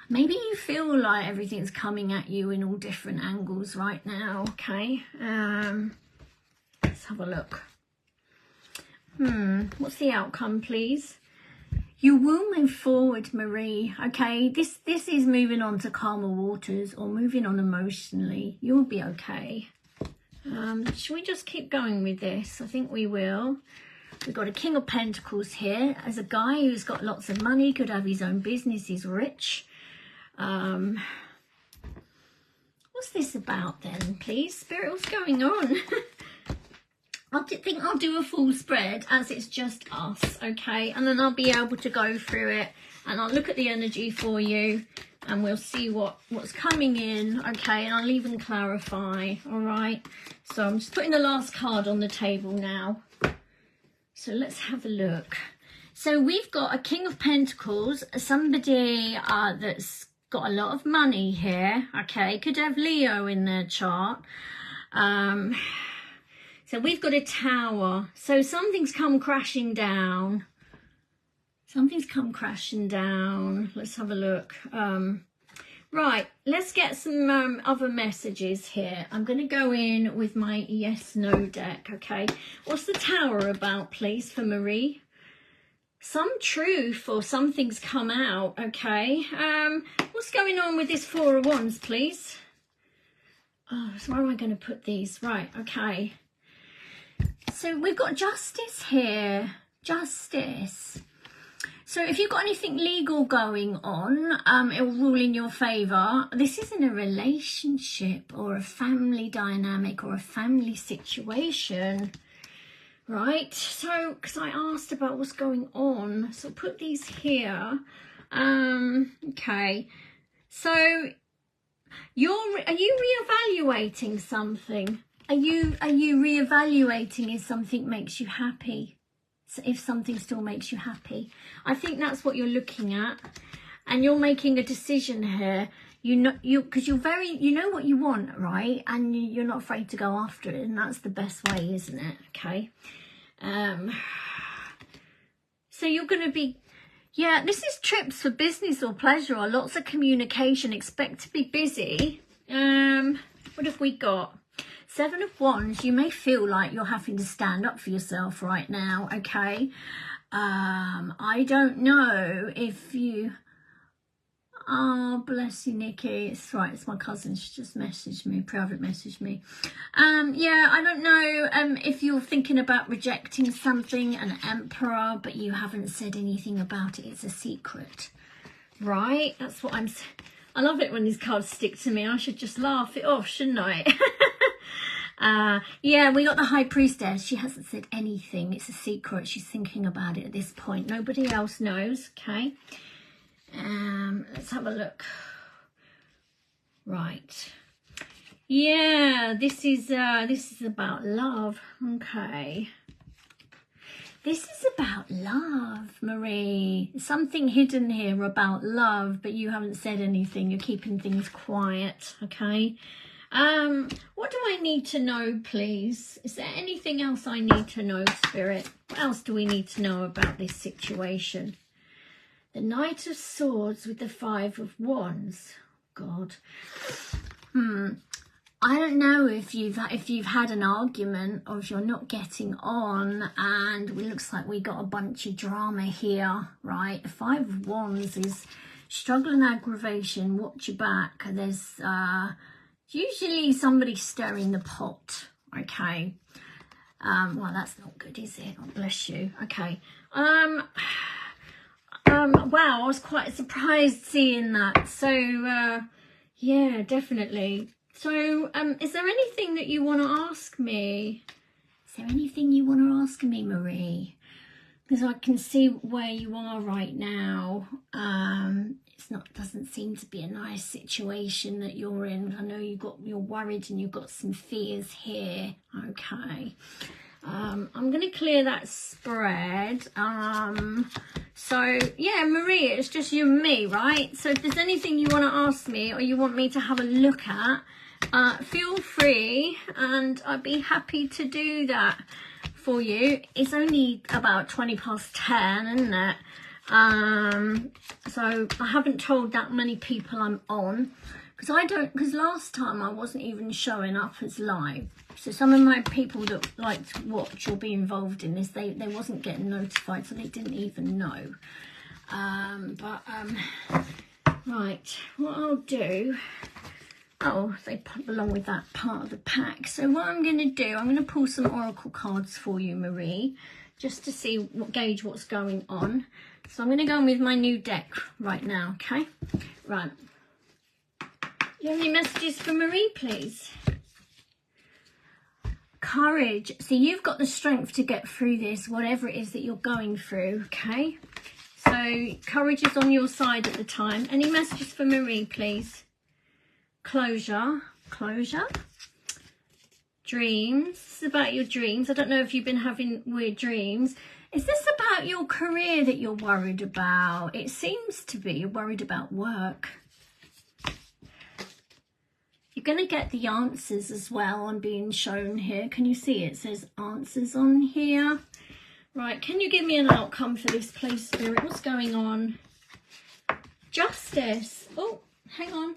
Maybe you feel like everything's coming at you in all different angles right now, okay? Let's have a look. What's the outcome, please? You will move forward, Marie, okay? This is moving on to calmer waters, or moving on emotionally. You'll be okay. Should we just keep going with this? I think we will. We've got a King of Pentacles here. As a guy who's got lots of money, could have his own business, he's rich. What's this about then, please? Spirit, what's going on? I think I'll do a full spread as it's just us, okay? And then I'll be able to go through it, and I'll look at the energy for you, and we'll see what's coming in, okay? And I'll even clarify, all right? So I'm just putting the last card on the table now. So let's have a look. So we've got a King of Pentacles, somebody that's got a lot of money here, okay? Could have Leo in their chart. So we've got a Tower. So something's come crashing down. Something's come crashing down. Let's have a look. Right, let's get some other messages here. I'm going to go in with my yes/no deck, okay? What's the Tower about, please, for Marie? Some truth or something's come out, okay? What's going on with this Four of Wands, please? Oh, so where am I going to put these? Right, okay. So we've got Justice here. Justice. So if you've got anything legal going on, it will rule in your favour. This isn't a relationship or a family dynamic or a family situation, right? So, because I asked about what's going on, so put these here. Okay. So, are you reevaluating something? Are you reevaluating if something makes you happy? If something still makes you happy, I think that's what you're looking at, and you're making a decision here. Because you're very, you know what you want, right? And you're not afraid to go after it, and that's the best way, isn't it? Okay. So you're going to be, yeah, this is trips for business or pleasure, or lots of communication. Expect to be busy. What have we got? Seven of Wands. You may feel like you're having to stand up for yourself right now, okay? I don't know if you... Oh, bless you, Nikki. It's right, it's my cousin. She just messaged me, private messaged me. Yeah, I don't know if you're thinking about rejecting something, an Emperor, but you haven't said anything about it. It's a secret, right? That's what I'm saying. I love it when these cards stick to me. I should just laugh it off, shouldn't I? Yeah, we got the High Priestess. She hasn't said anything. It's a secret. She's thinking about it at this point. Nobody else knows, okay? Let's have a look. Right. Yeah, this is about love. Okay. This is about love, Marie. Something hidden here about love, but you haven't said anything. You're keeping things quiet, okay? What do I need to know, please? Is there anything else I need to know, Spirit? What else do we need to know about this situation? The Knight of Swords with the Five of Wands. God. I don't know if you've had an argument or if you're not getting on, and it looks like we got a bunch of drama here, right? The Five of Wands is struggle and aggravation. Watch your back. There's usually somebody stirring the pot. Okay. Well, that's not good, is it? Oh, bless you. Okay. Wow, I was quite surprised seeing that. So yeah, definitely. So, is there anything that you want to ask me? Is there anything you want to ask me, Marie? Because I can see where you are right now. Doesn't seem to be a nice situation that you're in. I know you're worried and you've got some fears here. Okay. I'm going to clear that spread. So, yeah, Marie, it's just you and me, right? So if there's anything you want to ask me or you want me to have a look at, feel free, and I'd be happy to do that for you. It's only about 20 past 10, isn't it? So I haven't told that many people I'm on, because last time I wasn't even showing up as live. So some of my people that like to watch or be involved in this, they wasn't getting notified, so they didn't even know. Right, what I'll do, they belong with that part of the pack. So what I'm going to do, I'm going to pull some oracle cards for you, Marie, just to see gauge what's going on. So I'm going to go on with my new deck right now, okay? Right. You have any messages for Marie, please? Courage. So you've got the strength to get through this, whatever it is that you're going through, okay? So courage is on your side at the time. Any messages for Marie, please? Closure. Dreams. This is about your dreams. I don't know if you've been having weird dreams. Is this about your career that you're worried about? It seems to be. You're worried about work. You're going to get the answers as well. I'm being shown here. Can you see it says answers on here? Right, can you give me an outcome for this, please, Spirit? What's going on? Justice. Oh, hang on.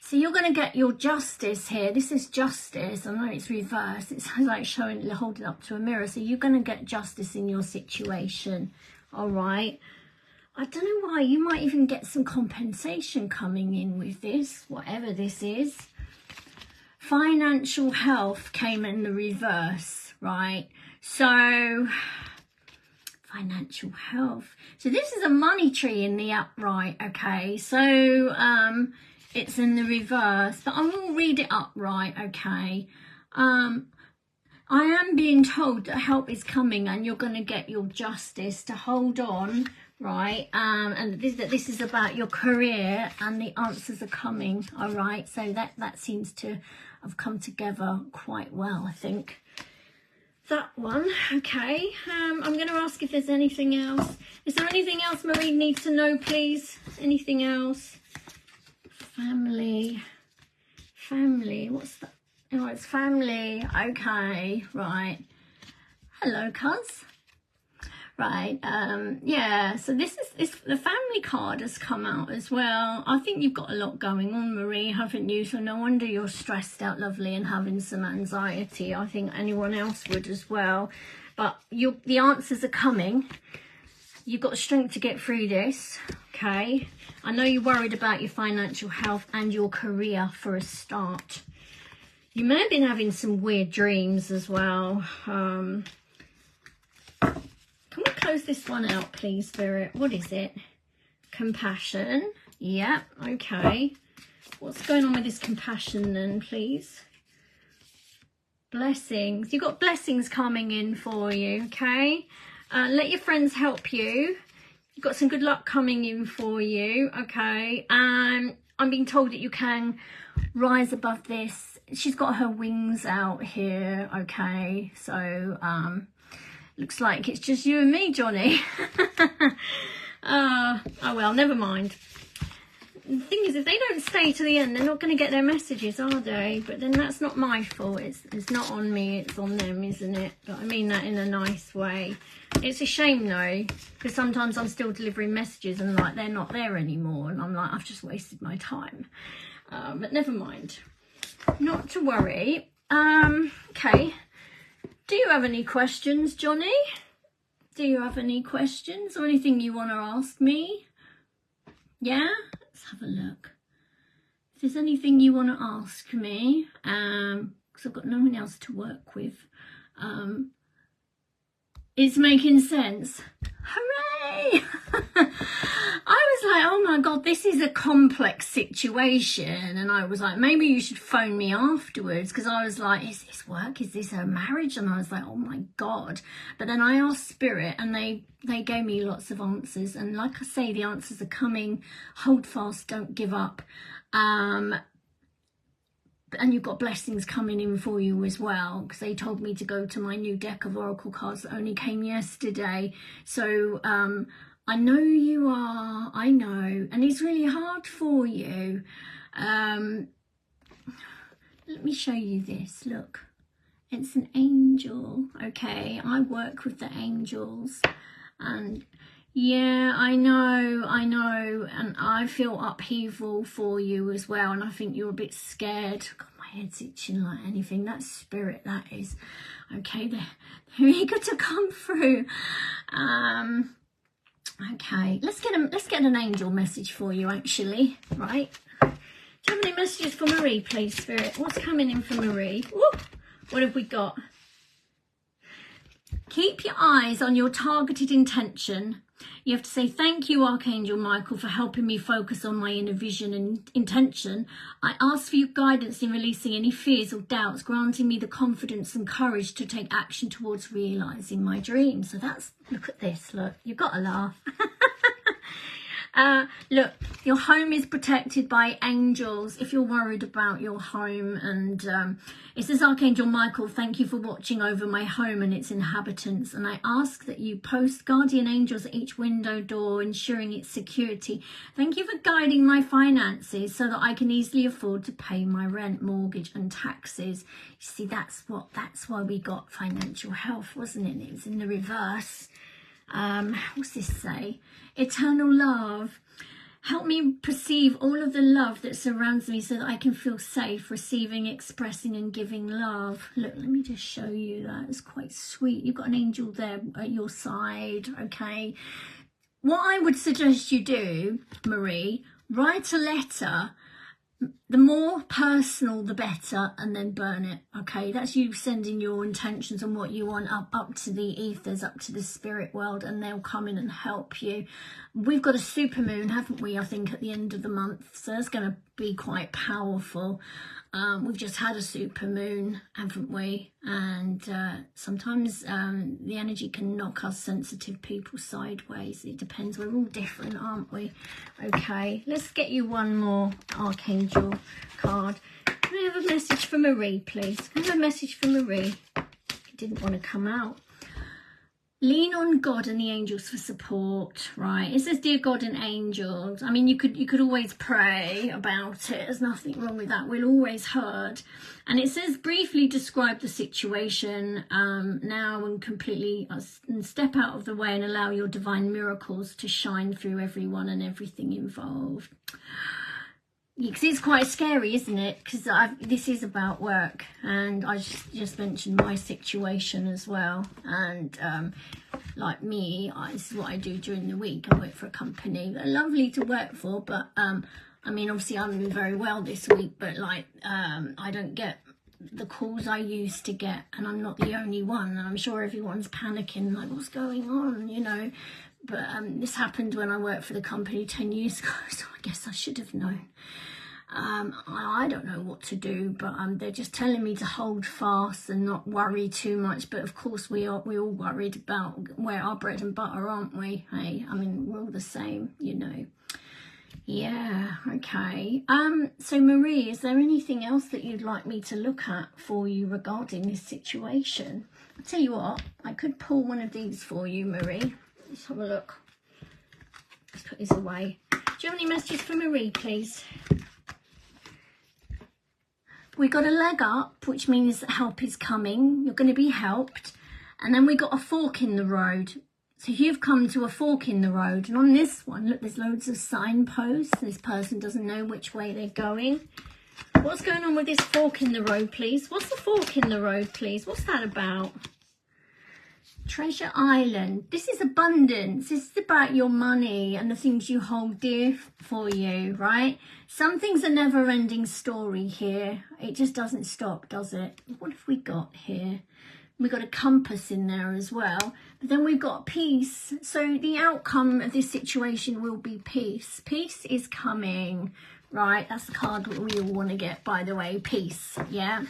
So you're going to get your justice here. This is justice. I know it's reversed. It's like holding up to a mirror. So you're going to get justice in your situation. All right. I don't know why. You might even get some compensation coming in with this, whatever this is. Financial health came in the reverse, right? So financial health. So this is a money tree in the upright, okay? So it's in the reverse, but I will read it upright, okay? I am being told that help is coming and you're going to get your justice, to hold on, right? And this is about your career and the answers are coming, all right? So that seems to have come together quite well, I think. That one, okay. I'm going to ask if there's anything else. Is there anything else Marie needs to know, please? Anything else? Family, what's that? Oh, it's family. Okay, right. Hello, cuz. Right, yeah, so this the family card has come out as well. I think you've got a lot going on, Marie, haven't you? So no wonder you're stressed out, lovely, and having some anxiety. I think anyone else would as well. But the answers are coming. You've got strength to get through this, okay? I know you're worried about your financial health and your career for a start. You may have been having some weird dreams as well. Can we close this one out, please, Spirit? What is it? Compassion. Yep, okay. What's going on with this compassion then, please? Blessings. You've got blessings coming in for you, okay? Let your friends help you. You've got some good luck coming in for you, okay? And I'm being told that you can rise above this. She's got her wings out here, okay? So, looks like it's just you and me, Johnny. Oh well, never mind. The thing is, if they don't stay to the end, they're not going to get their messages, are they? But then that's not my fault. It's not on me, it's on them, isn't it? But I mean that in a nice way. It's a shame though, because sometimes I'm still delivering messages and like they're not there anymore, and I'm like, I've just wasted my time. But never mind. Not to worry. Okay. Do you have any questions, Johnny? Do you have any questions or anything you want to ask me? Yeah? Let's have a look. If there's anything you want to ask me, because I've got no one else to work with, it's making sense. Hooray! I was like, oh my God, this is a complex situation. And I was like, maybe you should phone me afterwards, because I was like, is this work? Is this a marriage? And I was like, oh my God. But then I asked Spirit and they gave me lots of answers. And like I say, the answers are coming. Hold fast, don't give up. And you've got blessings coming in for you as well, because they told me to go to my new deck of oracle cards that only came yesterday. So I know you are, I know, and it's really hard for you. Let me show you this. Look, it's an angel. Okay, I work with the angels, and yeah, I know, and I feel upheaval for you as well, and I think you're a bit scared. God, my head's itching like anything. That's Spirit, that is. Okay, they're eager to come through. Okay, let's get an angel message for you, actually, right? Do you have any messages for Marie, please, Spirit? What's coming in for Marie? Whoop. What have we got? Keep your eyes on your targeted intention. You have to say, thank you, Archangel Michael, for helping me focus on my inner vision and intention. I ask for your guidance in releasing any fears or doubts, granting me the confidence and courage to take action towards realising my dreams. So that's, look at this, look, you've got to laugh. Look, your home is protected by angels if you're worried about your home. And it says, Archangel Michael, thank you for watching over my home and its inhabitants. And I ask that you post guardian angels at each window, door, ensuring its security. Thank you for guiding my finances so that I can easily afford to pay my rent, mortgage and taxes. You see, that's why we got financial health, wasn't it? It was in the reverse. What's this say? Eternal love, help me perceive all of the love that surrounds me so that I can feel safe receiving, expressing and giving love. Look, let me just show you that. It's quite sweet. You've got an angel there at your side. Okay, what I would suggest you do, Marie, write a letter. The more personal, the better, and then burn it. Okay, that's you sending your intentions and what you want up to the ethers, up to the spirit world, and they'll come in and help you. We've got a super moon, haven't we, I think, at the end of the month, so that's going to be quite powerful. We've just had a super moon, haven't we? And sometimes the energy can knock us sensitive people sideways. It depends. We're all different, aren't we? Okay, let's get you one more Archangel card. Can I have a message for Marie, please? Can I have a message for Marie? It didn't want to come out. Lean on God and the angels for support, right? It says, dear God and angels. I mean, you could always pray about it. There's nothing wrong with that. We're always heard. And it says, briefly describe the situation now and completely and step out of the way and allow your divine miracles to shine through everyone and everything involved. Because it's quite scary, isn't it? Because this is about work, and I just mentioned my situation as well. And like me, this is what I do during the week. I work for a company. They're lovely to work for, but I mean, obviously I'm doing very well this week, but like I don't get the calls I used to get, and I'm not the only one. And I'm sure everyone's panicking, like, what's going on, you know? But this happened when I worked for the company 10 years ago, so I guess I should have known. I don't know what to do, but they're just telling me to hold fast and not worry too much. But of course we're all worried about where our bread and butter, aren't we? Hey, I mean, we're all the same, you know. Yeah, okay. So Marie, is there anything else that you'd like me to look at for you regarding this situation? I'll tell you what, I could pull one of these for you, Marie. Let's have a look. Let's put this away. Do you have any messages for Marie, please? We got a leg up, which means that help is coming. You're going to be helped. And then we got a fork in the road. So you've come to a fork in the road. And on this one, look, there's loads of signposts. This person doesn't know which way they're going. What's going on with this fork in the road, please? What's the fork in the road, please? What's that about? Treasure Island. This is abundance. This is about your money and the things you hold dear for you, right? Some things are never-ending story here. It just doesn't stop, does it? What have we got here? We've got a compass in there as well. But then we've got peace. So the outcome of this situation will be peace. Peace is coming, right? That's the card that we all want to get, by the way. Peace, yeah?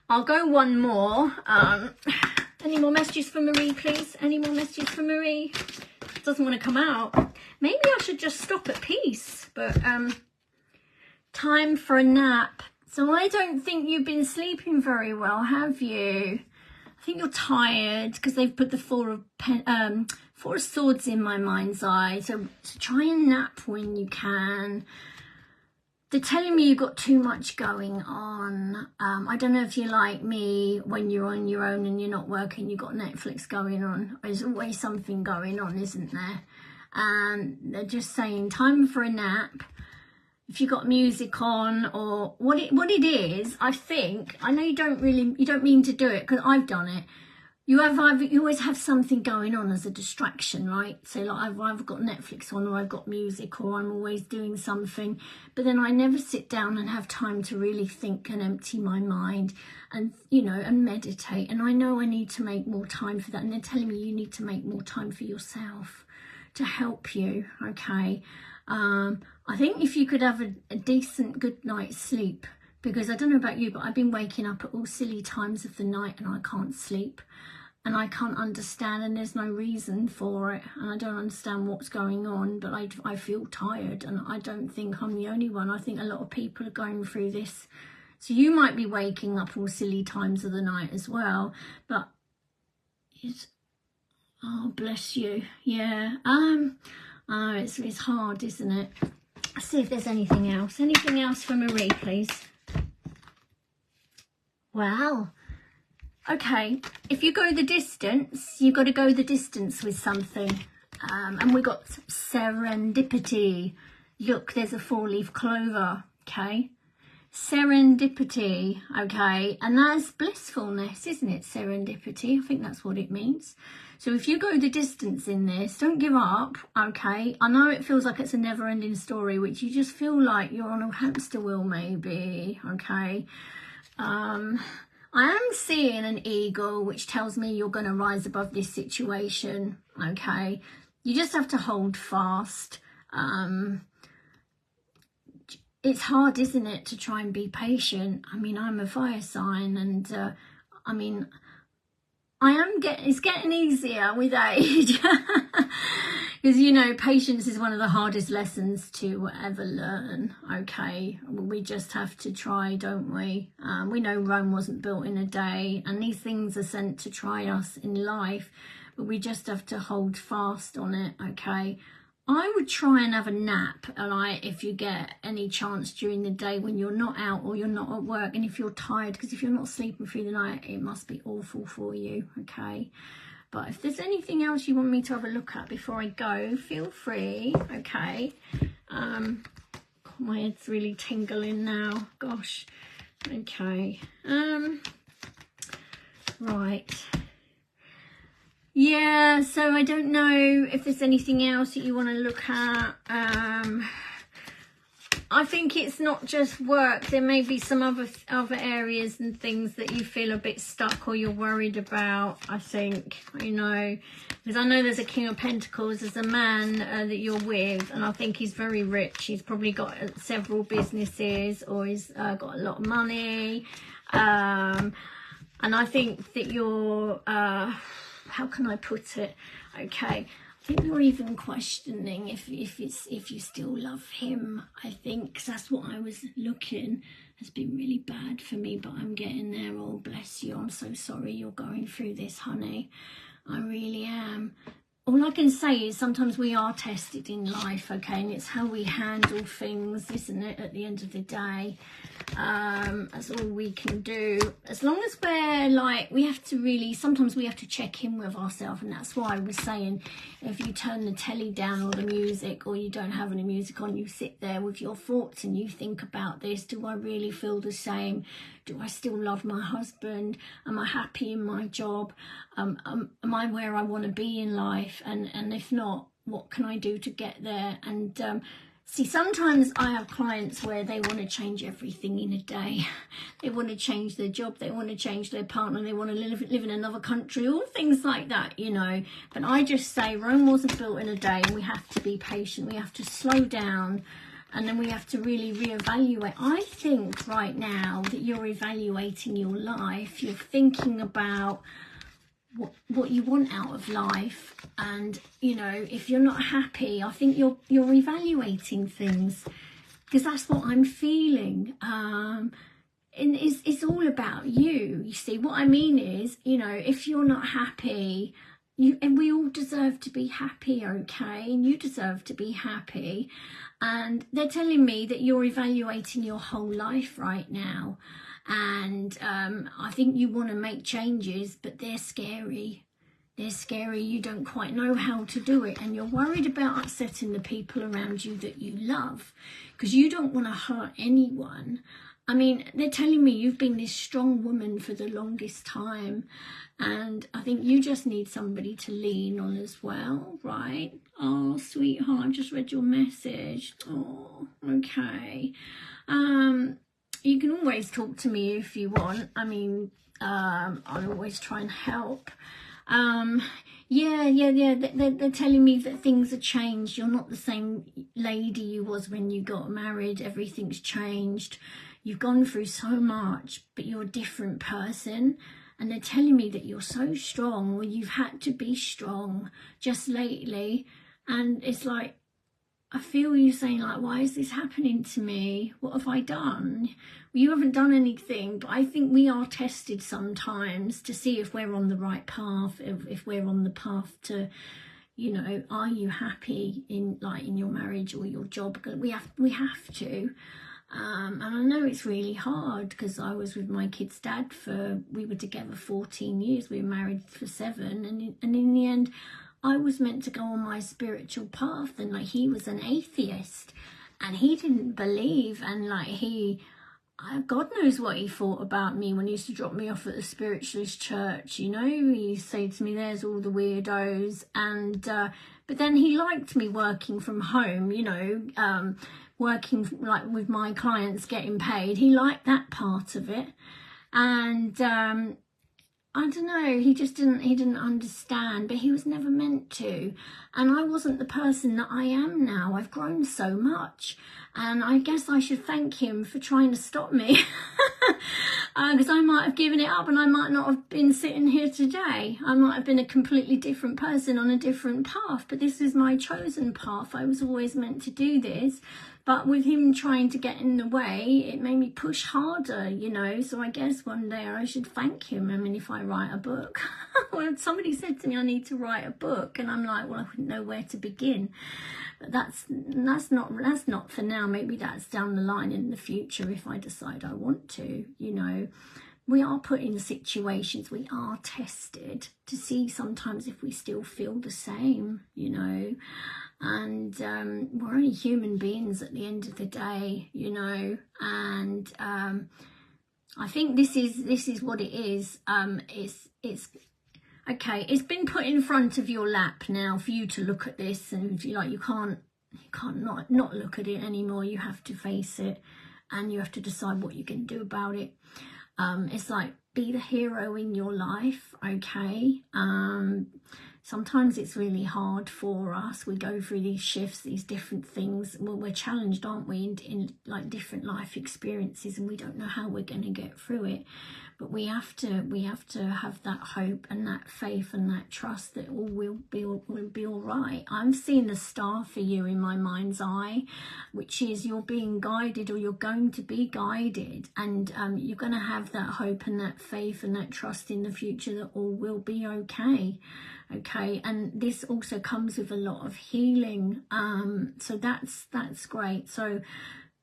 I'll go one more. Any more messages for Marie, please? Any more messages for Marie? Doesn't want to come out. Maybe I should just stop at peace. But time for a nap. So I don't think you've been sleeping very well, have you? I think you're tired because they've put the Four of Swords in my mind's eye. So try and nap when you can. They're telling me you've got too much going on. I don't know if you're like me, when you're on your own and you're not working, you've got Netflix going on. There's always something going on, isn't there? And they're just saying, time for a nap. If you've got music on, or what it is, I think, I know you don't mean to do it, because I've done it. You always have something going on as a distraction, right? So like I've either got Netflix on, or I've got music, or I'm always doing something. But then I never sit down and have time to really think and empty my mind and, you know, and meditate. And I know I need to make more time for that. And they're telling me you need to make more time for yourself to help you, okay? I think if you could have a decent good night's sleep, because I don't know about you, but I've been waking up at all silly times of the night and I can't sleep. And I can't understand, and there's no reason for it, and I don't understand what's going on, but I feel tired, and I don't think I'm the only one. I think a lot of people are going through this. So you might be waking up all silly times of the night as well, but it's, oh, bless you. Yeah. Oh, it's hard, isn't it? Let's see if there's anything else. Anything else for Marie, please? Wow. Okay, if you go the distance, you've got to go the distance with something. And we got serendipity. Look, there's a 4-leaf clover, okay? Serendipity, okay? And that's blissfulness, isn't it? Serendipity, I think that's what it means. So if you go the distance in this, don't give up, okay? I know it feels like it's a never-ending story, which you just feel like you're on a hamster wheel, maybe, okay? I am seeing an eagle, which tells me you're going to rise above this situation, okay? You just have to hold fast. It's hard, isn't it, to try and be patient? I mean, I'm a fire sign, and I mean, it's getting easier with age. Because, you know, patience is one of the hardest lessons to ever learn, okay? We just have to try, don't we? We know Rome wasn't built in a day, and these things are sent to try us in life, but we just have to hold fast on it, okay? I would try and have a nap, like, if you get any chance during the day when you're not out or you're not at work, and if you're tired, because if you're not sleeping through the night, it must be awful for you, okay? But if there's anything else you want me to have a look at before I go, feel free, okay? God, my head's really tingling now, gosh. Okay, right. Yeah, so I don't know if there's anything else that you want to look at. I think it's not just work. There may be some other areas and things that you feel a bit stuck or you're worried about, I think, you know. Because I know there's a King of Pentacles. There's a man that you're with, and I think he's very rich. He's probably got several businesses, or he's got a lot of money. And I think that you're... how can I put it? Okay, I think you're even questioning if you still love him. I think 'cause that's what I was looking. Has been really bad for me, but I'm getting there. Oh, bless you. I'm so sorry you're going through this, honey. I really am. All I can say is sometimes we are tested in life, okay, and it's how we handle things, isn't it, at the end of the day. That's all we can do. As long as we're like, we have to really, sometimes we have to check in with ourselves, and that's why I was saying, if you turn the telly down or the music, or you don't have any music on, you sit there with your thoughts and you think about this. Do I really feel the same? Do I still love my husband? Am I happy in my job? Am I where I want to be in life? And if not, what can I do to get there? And see, sometimes I have clients where they want to change everything in a day. They want to change their job, they want to change their partner, they want to live in another country, all things like that, you know. But I just say Rome wasn't built in a day, and we have to be patient. We have to slow down, and then we have to really reevaluate. I think right now that you're evaluating your life. You're thinking about what you want out of life, and you know, if you're not happy, I think you're evaluating things, because that's what I'm feeling. And it's all about you. You see, what I mean is, you know, if you're not happy, and we all deserve to be happy, okay? And you deserve to be happy. And they're telling me that you're evaluating your whole life right now. And I think you want to make changes, but they're scary. They're scary. You don't quite know how to do it. And you're worried about upsetting the people around you that you love, because you don't want to hurt anyone. I mean, they're telling me you've been this strong woman for the longest time. And I think you just need somebody to lean on as well, right? Oh, sweetheart, I've just read your message. Oh, okay. You can always talk to me if you want. I mean, I'll always try and help. Yeah. They're telling me that things have changed. You're not the same lady you was when you got married. Everything's changed. You've gone through so much, but you're a different person. And they're telling me that you're so strong, or you've had to be strong just lately. And it's like, I feel you saying like, why is this happening to me? What have I done? Well, you haven't done anything, but I think we are tested sometimes to see if we're on the right path, if we're on the path to, you know, are you happy in your marriage or your job? We have to. And I know it's really hard, because I was with my kid's dad we were together 14 years. We were married for 7. And in the end, I was meant to go on my spiritual path, and like, he was an atheist, and he didn't believe, and like, God knows what he thought about me when he used to drop me off at the spiritualist church, you know. He said to me, there's all the weirdos. And but then he liked me working from home, you know, working like with my clients, getting paid. He liked that part of it. And I don't know, he didn't understand, but he was never meant to. And I wasn't the person that I am now. I've grown so much. And I guess I should thank him for trying to stop me. Because I might have given it up, and I might not have been sitting here today. I might have been a completely different person on a different path. But this is my chosen path. I was always meant to do this. But with him trying to get in the way, it made me push harder, you know. So I guess one day I should thank him. I mean, if I write a book. Well, somebody said to me I need to write a book, and I'm like, well, I wouldn't know where to begin. But that's not for now. Maybe that's down the line in the future if I decide I want to, you know. We are put in situations, we are tested to see sometimes if we still feel the same, you know. And we're only human beings at the end of the day, you know. And I think this is what it is. It's okay. It's been put in front of your lap now for you to look at this, and you can't not look at it anymore. You have to face it, and you have to decide what you can do about it. It's like, be the hero in your life, okay? sometimes it's really hard for us. We go through these shifts, these different things. Well, we're challenged, aren't we, in like different life experiences, and we don't know how we're going to get through it. But we have to have that hope and that faith and that trust that all will be all right. I'm seeing a star for you in my mind's eye, which is you're being guided, or you're going to be guided, and you're going to have that hope and that faith and that trust in the future that all will be okay. Okay, and this also comes with a lot of healing. So that's great. So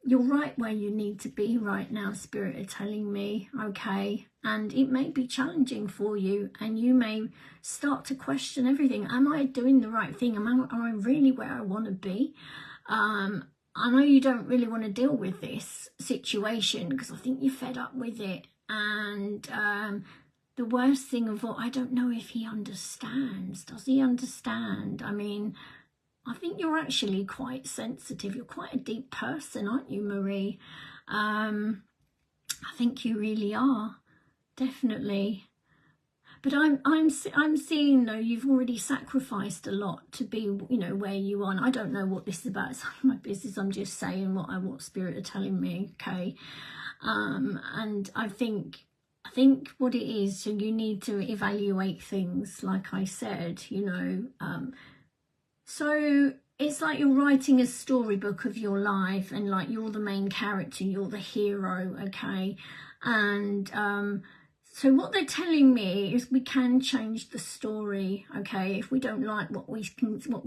you're right where you need to be right now, Spirit are telling me, okay? And it may be challenging for you, and you may start to question everything. Am I doing the right thing? Am I really where I want to be? I know you don't really want to deal with this situation because I think you're fed up with it. And the worst thing of all, I don't know if he understands. Does he understand? I mean, I think you're actually quite sensitive. You're quite a deep person, aren't you, Marie? I think you really are, definitely. But I'm seeing though you've already sacrificed a lot to be, you know, where you are. And I don't know what this is about. It's not my business. I'm just saying what Spirit are telling me. Okay, and I think what it is. So you need to evaluate things, like I said. You know. So it's like you're writing a storybook of your life, and like you're the main character, you're the hero, okay? And so what they're telling me is we can change the story, okay? If we don't like what we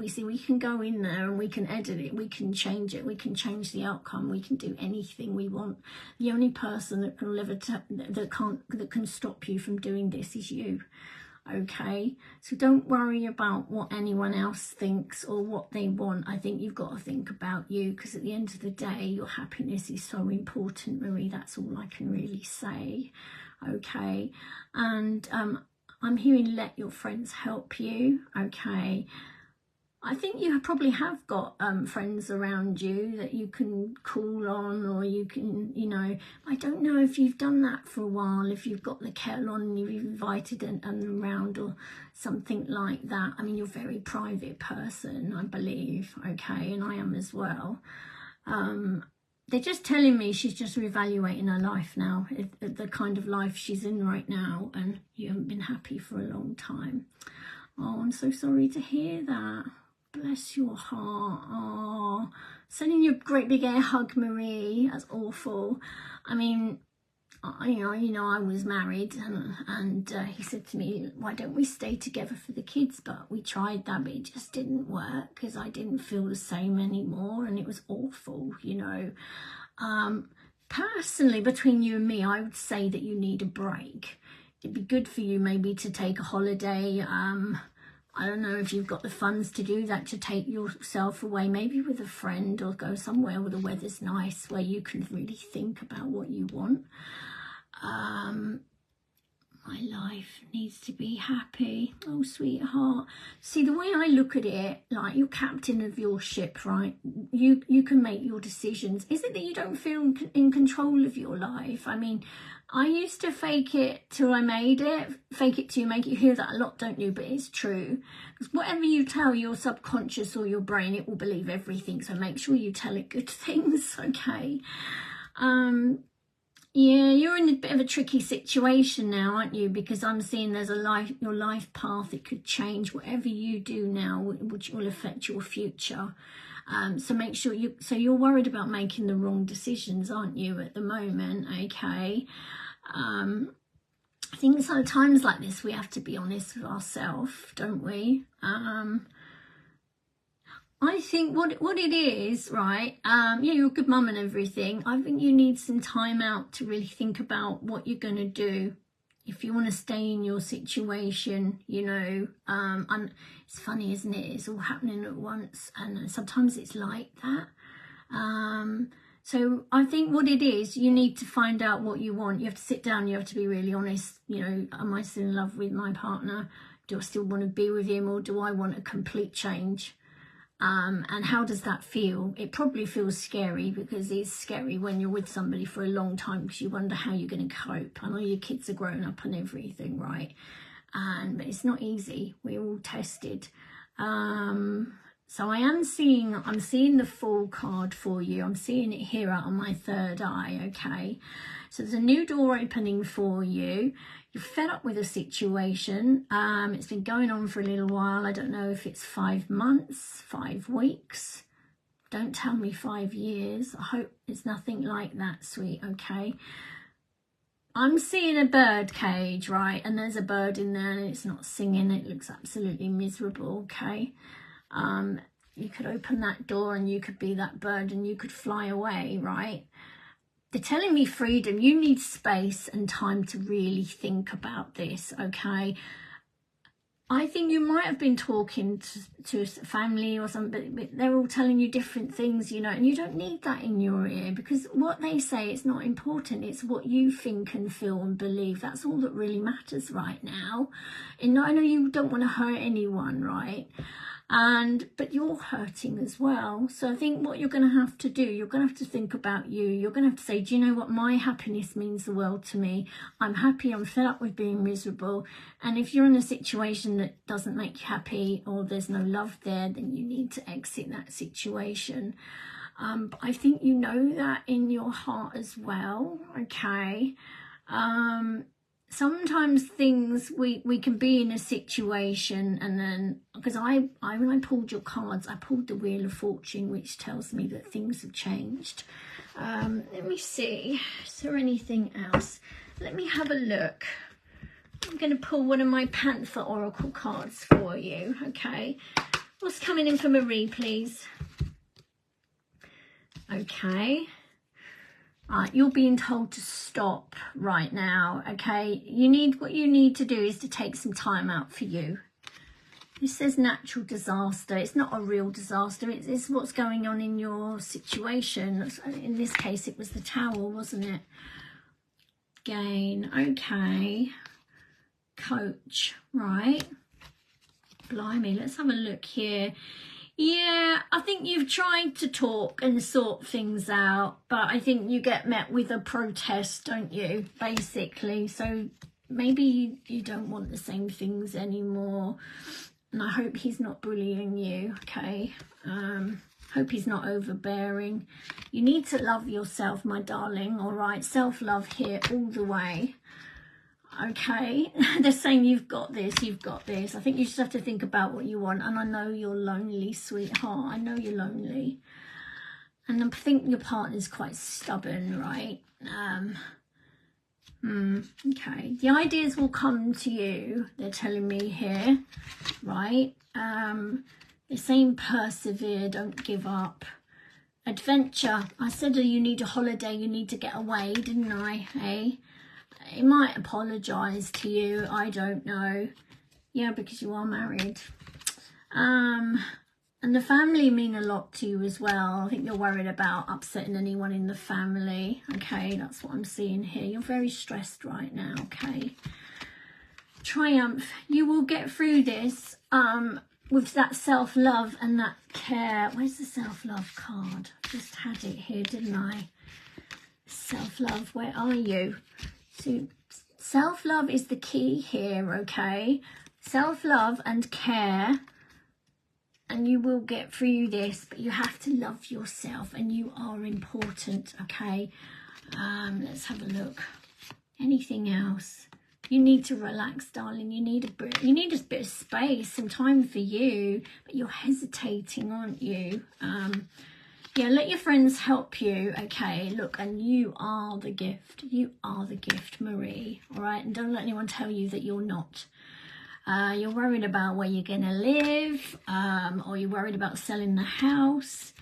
see, we can go in there and we can edit it, we can change it, we can change the outcome, we can do anything we want. The only person that can stop you from doing this is you. Okay, so don't worry about what anyone else thinks or what they want. I think you've got to think about you, because at the end of the day, your happiness is so important, Marie. That's all I can really say. Okay, and I'm hearing let your friends help you. Okay, I think you probably have got friends around you that you can call on, or you can, you know, I don't know if you've done that for a while, if you've got the kettle on and you've invited them around or something like that. I mean, you're a very private person, I believe, okay, and I am as well. They're just telling me she's just reevaluating her life now, the kind of life she's in right now, and you haven't been happy for a long time. Oh, I'm so sorry to hear that. Bless your heart. Oh, sending you a great big air hug, Marie. That's awful. I mean, you know, I was married, and he said to me, why don't we stay together for the kids? But we tried that, but it just didn't work, because I didn't feel the same anymore, and it was awful, you know. Personally, between you and me, I would say that you need a break. It'd be good for you maybe to take a holiday. I don't know if you've got the funds to do that, to take yourself away, maybe with a friend, or go somewhere where the weather's nice, where you can really think about what you want. My life needs to be happy. Oh, sweetheart. See, the way I look at it, like you're captain of your ship, right? You can make your decisions. Is it that you don't feel in control of your life? I mean, I used to fake it till I made it. Fake it till you make it. You hear that a lot, don't you? But it's true. Because whatever you tell your subconscious or your brain, it will believe everything. So make sure you tell it good things, okay? Yeah, you're in a bit of a tricky situation now, aren't you? Because I'm seeing there's your life path, it could change. Whatever you do now, which will affect your future. So make sure you're worried about making the wrong decisions, aren't you, at the moment? Okay. I think sometimes like this, we have to be honest with ourselves, don't we? I think what it is, right? Yeah, you're a good mum and everything. I think you need some time out to really think about what you're going to do. If you want to stay in your situation, you know, and it's funny, isn't it? It's all happening at once, and sometimes it's like that. So I think what it is, you need to find out what you want. You have to sit down, you have to be really honest. You know, am I still in love with my partner? Do I still want to be with him, or do I want a complete change? And how does that feel? It probably feels scary, because it's scary when you're with somebody for a long time, because you wonder how you're going to cope. I know your kids are grown up and everything, right? but it's not easy. We're all tested. So I'm seeing the Fool card for you. I'm seeing it here out on my third eye, okay? So there's a new door opening for you. You're fed up with the situation. It's been going on for a little while. I don't know if it's 5 months, 5 weeks. Don't tell me 5 years. I hope it's nothing like that, sweet, okay? I'm seeing a bird cage, right? And there's a bird in there and it's not singing. It looks absolutely miserable, okay? You could open that door and you could be that bird and you could fly away, right? They're telling me freedom. You need space and time to really think about this, okay? I think you might have been talking to a family or something, but they're all telling you different things, you know, and you don't need that in your ear, because what they say is not important. It's what you think and feel and believe. That's all that really matters right now. And I know you don't want to hurt anyone, right? But you're hurting as well. So I think what you're going to have to do, you're going to have to think about you. You're going to have to say, do you know what? My happiness means the world to me. I'm happy. I'm fed up with being miserable. And if you're in a situation that doesn't make you happy, or there's no love there, then you need to exit that situation. But I think you know that in your heart as well, okay? Sometimes things, we can be in a situation, and then, because when I pulled your cards, I pulled the Wheel of Fortune, which tells me that things have changed. Let me see, is there anything else? Let me have a look. I'm going to pull one of my Panther Oracle cards for you, okay? What's coming in for Marie, please? Okay. You're being told to stop right now, okay? What you need to do is to take some time out for you. This says natural disaster. It's not a real disaster. It's what's going on in your situation. In this case, it was the Tower, wasn't it? Gain, okay. Coach, right? Blimey, let's have a look here. Yeah, I think you've tried to talk and sort things out, but I think you get met with a protest, don't you, basically? So maybe you don't want the same things anymore. And I hope he's not bullying you, okay? Hope he's not overbearing. You need to love yourself, my darling, all right? Self-love here all the way. Okay, they're saying you've got this, you've got this. I think you just have to think about what you want. And I know you're lonely, sweetheart. I know you're lonely. And I think your partner's quite stubborn, right? Okay, the ideas will come to you, they're telling me here, right? They're saying persevere, don't give up. Adventure, I said you need a holiday, you need to get away, didn't I, hey? He might apologise to you, I don't know. Yeah, because you are married. And the family mean a lot to you as well. I think you're worried about upsetting anyone in the family. Okay, that's what I'm seeing here. You're very stressed right now, okay? Triumph, you will get through this with that self-love and that care. Where's the self-love card? I just had it here, didn't I? Self-love, where are you? So self-love is the key here, okay? Self-love and care, and you will get through this, but you have to love yourself, and you are important, okay? Let's have a look. Anything else? You need to relax, darling. You need a bit of space, some time for you, but you're hesitating, aren't you? Yeah, let your friends help you, okay? Look, and you are the gift. You are the gift, Marie, all right? And don't let anyone tell you that you're not. You're worried about where you're going to live, or you're worried about selling the house,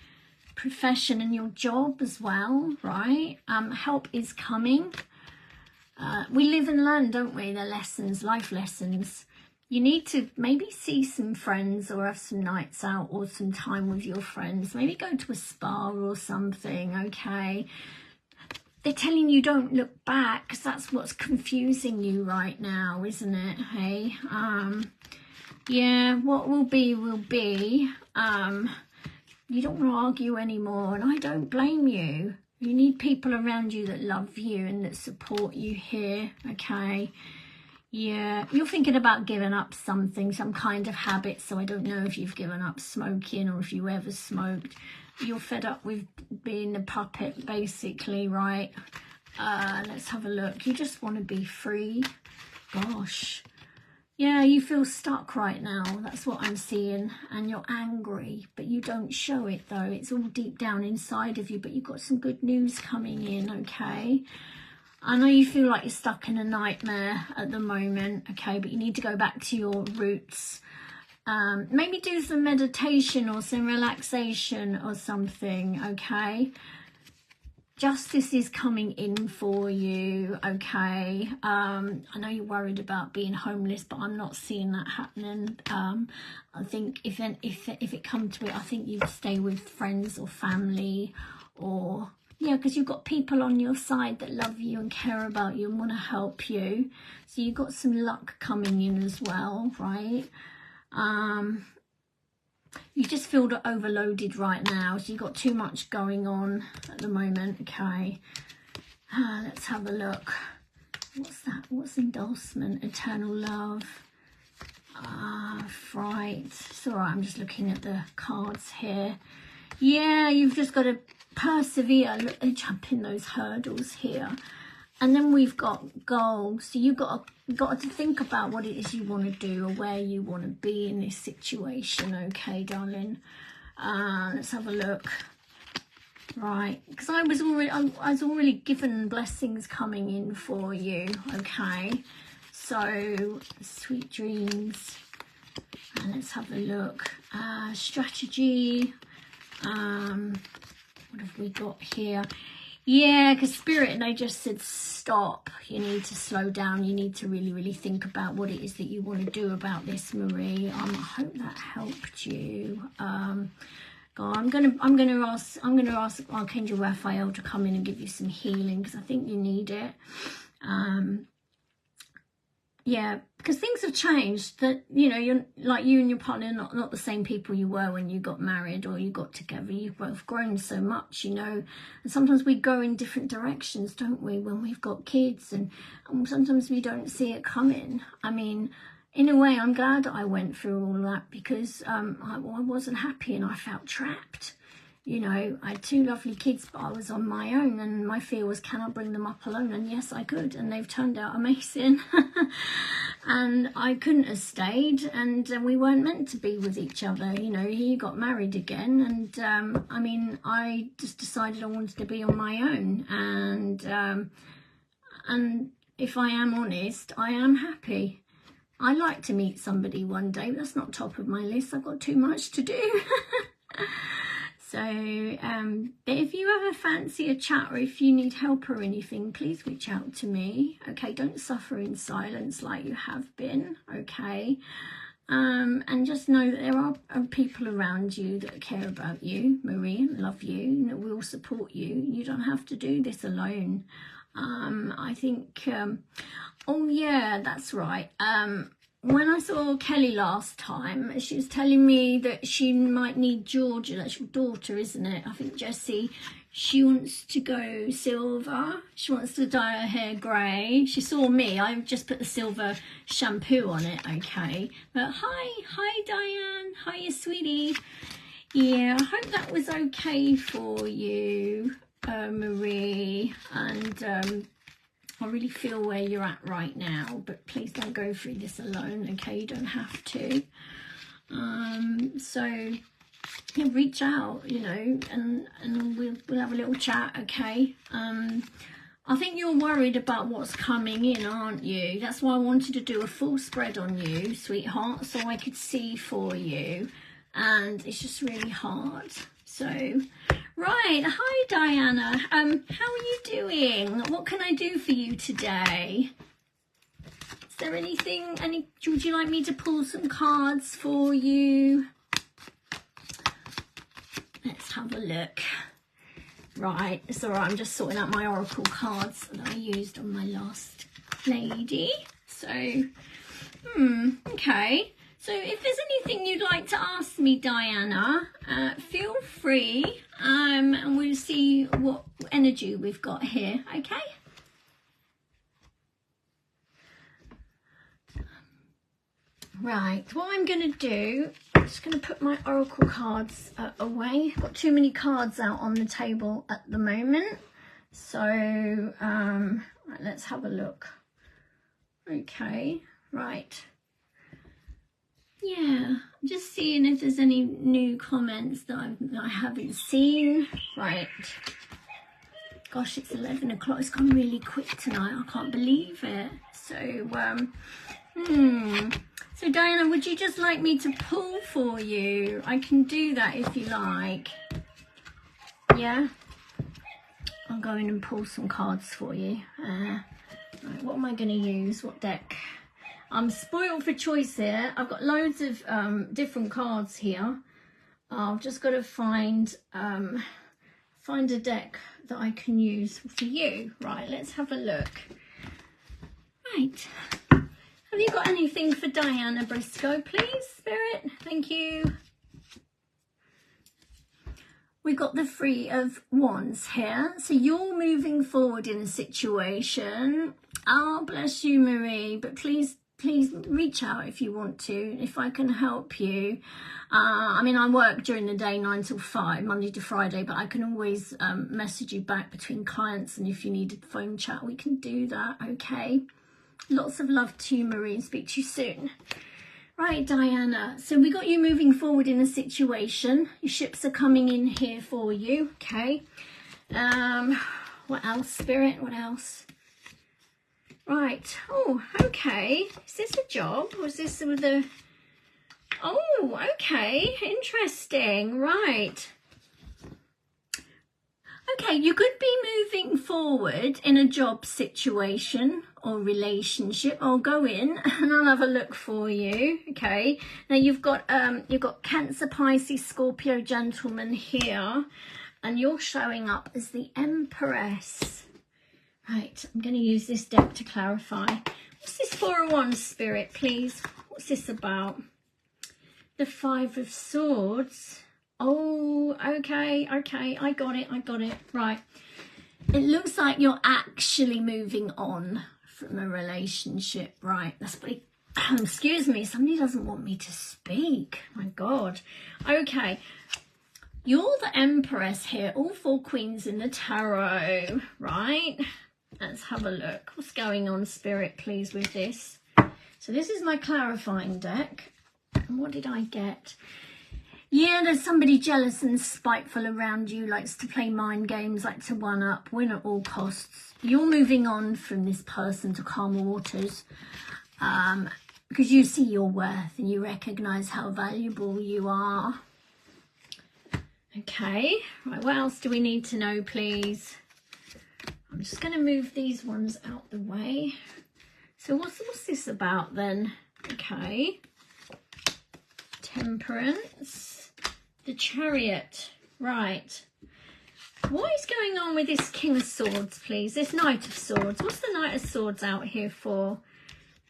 profession and your job as well, right? Help is coming. We live and learn, don't we? The lessons, life lessons. You need to maybe see some friends or have some nights out or some time with your friends. Maybe go to a spa or something, okay? They're telling you don't look back, because that's what's confusing you right now, isn't it? Hey, yeah, what will be will be. You don't want to argue anymore, and I don't blame you. You need people around you that love you and that support you here, okay? Yeah, you're thinking about giving up something, some kind of habit. So I don't know if you've given up smoking or if you ever smoked. You're fed up with being a puppet, basically, right? Let's have a look. You just want to be free. Gosh. Yeah, you feel stuck right now. That's what I'm seeing. And you're angry, but you don't show it, though. It's all deep down inside of you, but you've got some good news coming in, okay? I know you feel like you're stuck in a nightmare at the moment, okay, but you need to go back to your roots. Maybe do some meditation or some relaxation or something, okay? Justice is coming in for you, okay? I know you're worried about being homeless, but I'm not seeing that happening. I think if it comes to it, I think you'd stay with friends or family, or yeah, because you've got people on your side that love you and care about you and want to help you. So you've got some luck coming in as well, right? You just feel overloaded right now, so you've got too much going on at the moment, okay? Let's have a look. What's that? What's endorsement? Eternal love. Right. It's all right, I'm just looking at the cards here. Yeah, you've just got to persevere. Look, they jump in those hurdles here. And then we've got goals. So you've got to think about what it is you want to do or where you want to be in this situation, okay, darling? Let's have a look. Right, because I was already given blessings coming in for you, okay? So sweet dreams. And let's have a look. Strategy. What have we got here? Yeah, because Spirit, and they just said stop. You need to slow down. You need to really, really think about what it is that you want to do about this, Marie. I hope that helped you. God, I'm gonna ask Archangel Raphael to come in and give you some healing, because I think you need it. Yeah, because things have changed. That, you know, you're like, you and your partner are not the same people you were when you got married or you got together. You've both grown so much, you know, and sometimes we go in different directions, don't we, when we've got kids, and sometimes we don't see it coming. I mean, in a way, I'm glad that I went through all that, because I wasn't happy and I felt trapped. You know, I had 2 lovely kids, but I was on my own, and my fear was, can I bring them up alone? And yes, I could, and they've turned out amazing. And I couldn't have stayed, and we weren't meant to be with each other. You know, he got married again, and I mean, I just decided I wanted to be on my own, and if I am honest, I am happy. I'd like to meet somebody one day, but that's not top of my list. I've got too much to do. So, but if you ever fancy a chat, or if you need help or anything, please reach out to me. Okay, don't suffer in silence like you have been. Okay, and just know that there are people around you that care about you, Marie, and love you, and that will support you. You don't have to do this alone. I think, oh yeah, that's right. When I saw Kelly last time, she was telling me that she might need Georgia, that's your daughter, isn't it? I think Jessie, she wants to go silver. She wants to dye her hair grey. She saw me. I just put the silver shampoo on it, okay? But hi Diane. Hiya, sweetie. Yeah, I hope that was okay for you, Marie. And I really feel where you're at right now, but please don't go through this alone, okay? You don't have to. So yeah, reach out, you know, and we'll have a little chat, okay? I think you're worried about what's coming in, aren't you? That's why I wanted to do a full spread on you, sweetheart, so I could see for you. And it's just really hard. So, right. Hi, Diana. How are you doing? What can I do for you today? Is there anything? Would you like me to pull some cards for you? Let's have a look. Right. It's all right. I'm just sorting out my oracle cards that I used on my last lady. So, okay. So if there's anything you'd like to ask me, Diana, feel free, and we'll see what energy we've got here, okay? Right, what I'm going to do, I'm just going to put my oracle cards away. I've got too many cards out on the table at the moment. So, right, let's have a look. Okay, right. Yeah, I'm just seeing if there's any new comments that I haven't seen. Right. Gosh, it's 11 o'clock. It's gone really quick tonight. I can't believe it. So, So Diana, would you just like me to pull for you? I can do that if you like. Yeah? I'll go in and pull some cards for you. Right, what am I going to use? What deck? I'm spoiled for choice here. I've got loads of different cards here. I've just got to find a deck that I can use for you. Right, let's have a look. Right. Have you got anything for Diana Briscoe, please, Spirit? Thank you. We got the Three of Wands here. So you're moving forward in a situation. Oh, bless you, Marie. But please reach out if you want to, if I can help you. I mean, I work during the day 9 till 5, Monday to Friday, but I can always message you back between clients. And if you need a phone chat, we can do that, okay? Lots of love to you, Marie, and speak to you soon. Right, Diana, so we got you moving forward in a situation. Your ships are coming in here for you, okay? What else, Spirit? What else? Right, oh, okay. Is this a job? Or is this with a... Oh, okay, interesting, right. Okay, you could be moving forward in a job situation or relationship. I'll go in and I'll have a look for you. Okay, now you've got Cancer, Pisces, Scorpio gentleman here, and you're showing up as the Empress. Right, I'm going to use this deck to clarify. What's this Four of Wands, Spirit, please? What's this about? The Five of Swords. Oh, okay, I got it, right. It looks like you're actually moving on from a relationship, right? That's pretty, excuse me, somebody doesn't want me to speak, my God. Okay, you're the Empress here, all four queens in the tarot, right? Let's have a look. What's going on, Spirit, please, with this? So this is my clarifying deck. And what did I get? Yeah, there's somebody jealous and spiteful around you, likes to play mind games, like to one-up, win at all costs. You're moving on from this person to calmer waters because you see your worth and you recognise how valuable you are. Okay, right, what else do we need to know, please? I'm just going to move these ones out the way. So what's this about then? Okay. Temperance, the Chariot, right. What is going on with this King of Swords, please? This Knight of Swords. What's the Knight of Swords out here for?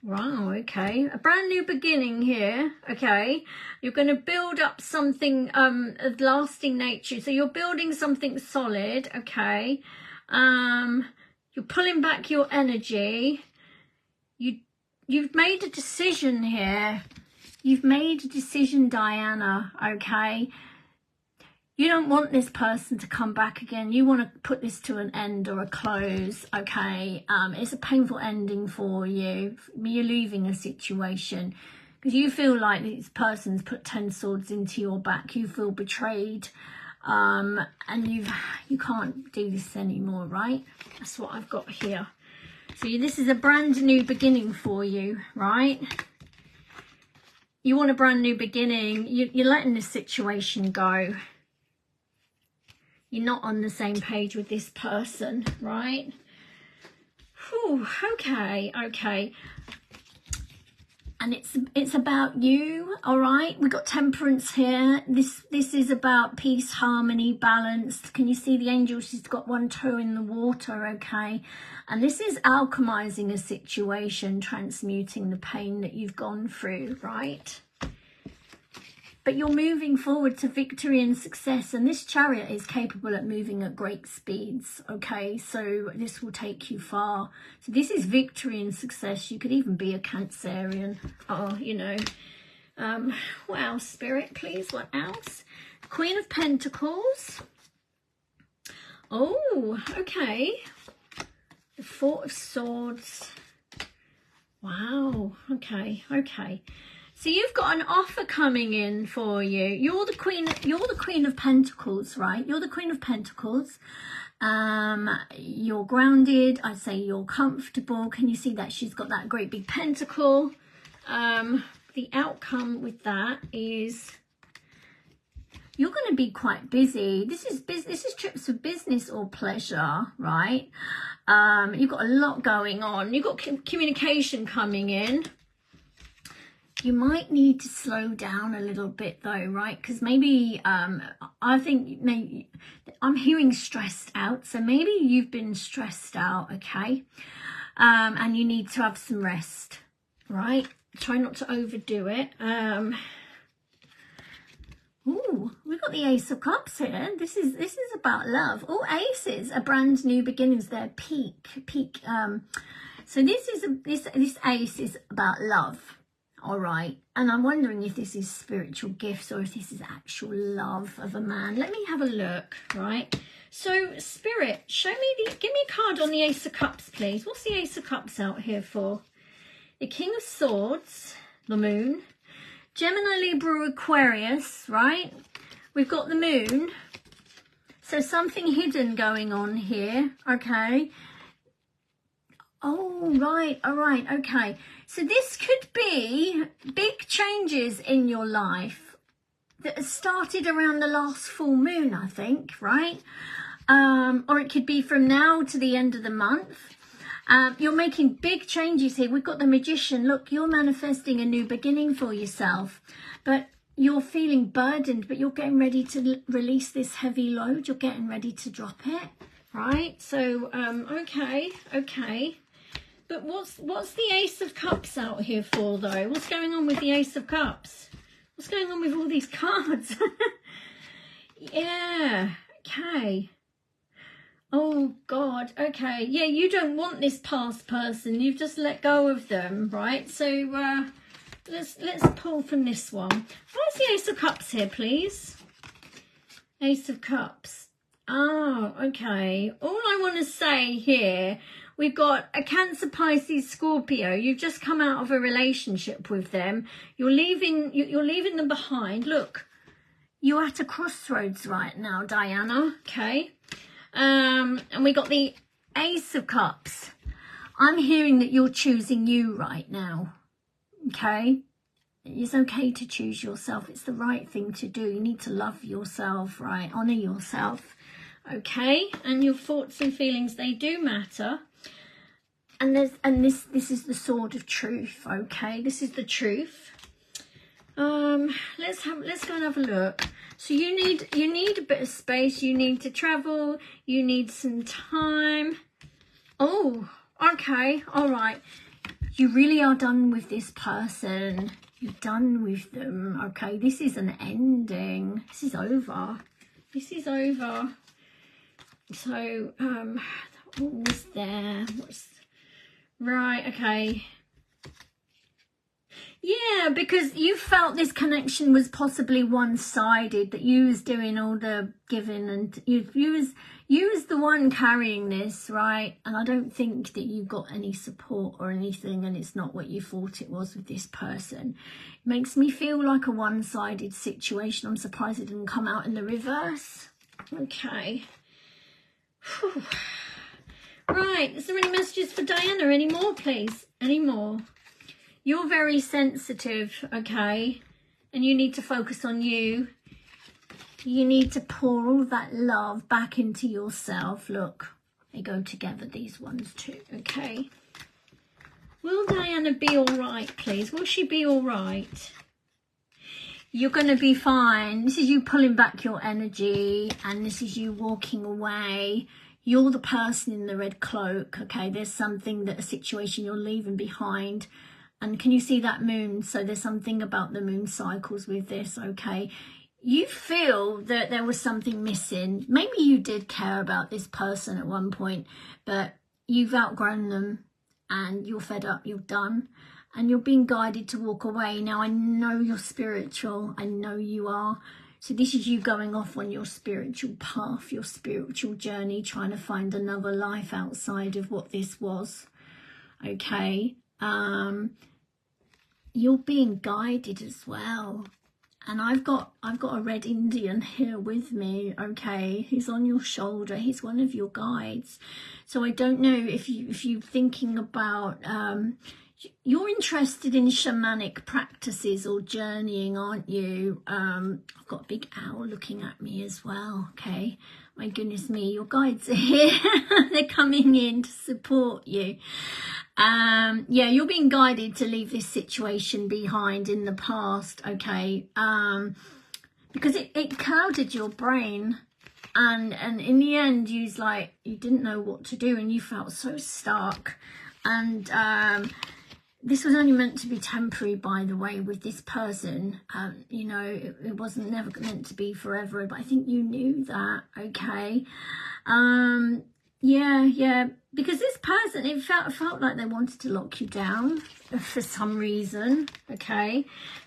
Wow, okay. A brand new beginning here, okay. You're going to build up something of lasting nature. So you're building something solid, okay. You're pulling back your energy. You've made a decision here. You've made a decision, Diana, okay? You don't want this person to come back again. You want to put this to an end or a close, okay? It's a painful ending for you. You're leaving a situation because you feel like this person's put 10 swords into your back. You feel betrayed, and you can't do this anymore, right? That's what I've got here. So this is a brand new beginning for you, right? You want a brand new beginning. You're letting this situation go. You're not on the same page with this person, right? Whew, okay. And it's about you, all right? We've got Temperance here. This is about peace, harmony, balance. Can you see the angel? She's got one toe in the water, okay? And this is alchemizing a situation, transmuting the pain that you've gone through, right? but you're moving forward to victory and success, and this Chariot is capable at moving at great speeds. Okay, so this will take you far. So this is victory and success. You could even be a Cancerian. Oh, you know. What else, Spirit, please? What else? Queen of Pentacles. Oh, okay. The Four of Swords. Wow. Okay. Okay. So you've got an offer coming in for you. You're the Queen of Pentacles, right? You're the Queen of Pentacles. You're grounded. I'd say you're comfortable. Can you see that she's got that great big pentacle? The outcome with that is you're going to be quite busy. This is trips for business or pleasure, right? You've got a lot going on. You've got communication coming in. You might need to slow down a little bit though, right? Because maybe, I think maybe I'm hearing stressed out. So maybe you've been stressed out, okay? And you need to have some rest, right? Try not to overdo it. Ooh, we've got the Ace of Cups here. This is about love. All aces are brand new beginnings. They're peak. So this ace is about love. All right, and I'm wondering if this is spiritual gifts or if this is actual love of a man. Let me have a look, right? So, Spirit, give me a card on the Ace of Cups, please. What's the Ace of Cups out here for? The King of Swords, the Moon, Gemini, Libra, Aquarius, right? We've got the Moon. So something hidden going on here, okay? Oh, right, all right, okay. So this could be big changes in your life that started around the last full moon, I think, right? Or it could be from now to the end of the month. You're making big changes here. We've got the Magician. Look, you're manifesting a new beginning for yourself, but you're feeling burdened, but you're getting ready to release this heavy load. You're getting ready to drop it, right? So, okay. But what's the Ace of Cups out here for, though? What's going on with the Ace of Cups? What's going on with all these cards? Yeah, okay. Oh, God, okay. Yeah, you don't want this past person. You've just let go of them, right? So let's pull from this one. Where's the Ace of Cups here, please? Ace of Cups. Oh, okay. All I want to say here, we've got a Cancer, Pisces, Scorpio. You've just come out of a relationship with them. You're leaving them behind. Look, you're at a crossroads right now, Diana. Okay. And we got the Ace of Cups. I'm hearing that you're choosing you right now. Okay. It's okay to choose yourself. It's the right thing to do. You need to love yourself, right? Honor yourself. Okay. And your thoughts and feelings, they do matter. And this is the sword of truth, okay? This is the truth. Let's go and have a look. So you need a bit of space, you need to travel, you need some time. Oh, okay, all right. You really are done with this person. You're done with them, okay? This is an ending. This is over. This is over. So, what was there? Right, okay. Yeah, because you felt this connection was possibly one-sided, that you was doing all the giving and you was the one carrying this, right? And I don't think that you got any support or anything, and it's not what you thought it was with this person. It makes me feel like a one-sided situation. I'm surprised it didn't come out in the reverse. Okay. Whew. Right, is there any messages for Diana? Any more, please? Any more? You're very sensitive, okay? And you need to focus on you. You need to pour all that love back into yourself. Look, they go together, these ones too, okay? Will Diana be all right, please? Will she be all right? You're going to be fine. This is you pulling back your energy, and this is you walking away. You're the person in the red cloak, okay? There's something, a situation you're leaving behind. And can you see that moon? So there's something about the moon cycles with this, okay? You feel that there was something missing. Maybe you did care about this person at one point, but you've outgrown them and you're fed up, you're done, and you're being guided to walk away. Now, I know you're spiritual. I know you are. So this is you going off on your spiritual path, your spiritual journey, trying to find another life outside of what this was, okay? You're being guided as well. And I've got a red Indian here with me, okay? He's on your shoulder. He's one of your guides. So I don't know if you're thinking about, you're interested in shamanic practices or journeying, aren't you? I've got a big owl looking at me as well, okay? My goodness me, your guides are here. They're coming in to support you. Yeah, you're being guided to leave this situation behind in the past, okay? Because it clouded your brain, and in the end you didn't know what to do, and you felt so stuck. And this was only meant to be temporary, by the way, with this person. You know, it wasn't never meant to be forever, but I think you knew that, okay? Yeah, because this person, it felt like they wanted to lock you down for some reason, okay?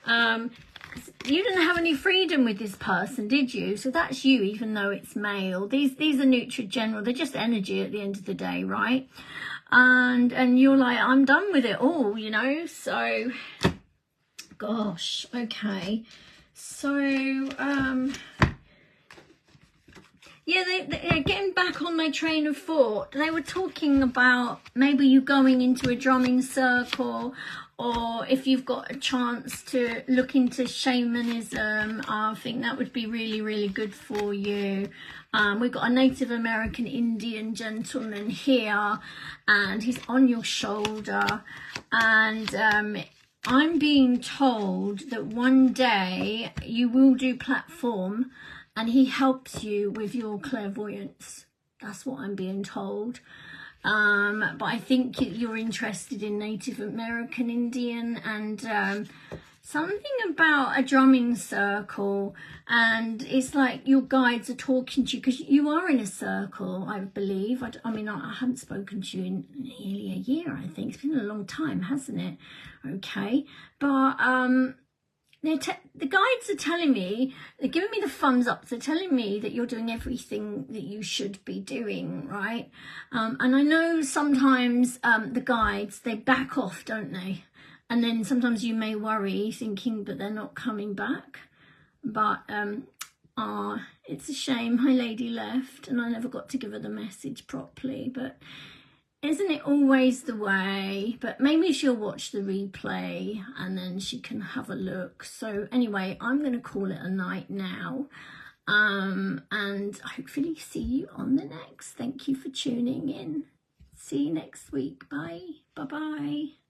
You didn't have any freedom with this person, did you? So that's you, even though it's male. These are neutral general. They're just energy at the end of the day, right? And you're like, I'm done with it all, you know? So, gosh, okay. So, yeah, they're getting back on my train of thought. They were talking about maybe you going into a drumming circle, or if you've got a chance to look into shamanism, I think that would be really, really good for you. We've got a Native American Indian gentleman here, and he's on your shoulder. And I'm being told that one day you will do platform, and he helps you with your clairvoyance. That's what I'm being told. But I think you're interested in Native American Indian, and something about a drumming circle, and it's like your guides are talking to you, because you are in a circle, I believe. I mean, I haven't spoken to you in nearly a year, I think. It's been a long time, hasn't it? Okay, but the guides are telling me, they're giving me the thumbs up. They're telling me that you're doing everything that you should be doing, right? And I know sometimes the guides, they back off, don't they? And then sometimes you may worry, thinking, but they're not coming back. But it's a shame. My lady left, and I never got to give her the message properly. But isn't it always the way? But maybe she'll watch the replay and then she can have a look. So anyway, I'm going to call it a night now. And hopefully see you on the next. Thank you for tuning in. See you next week. Bye. Bye-bye.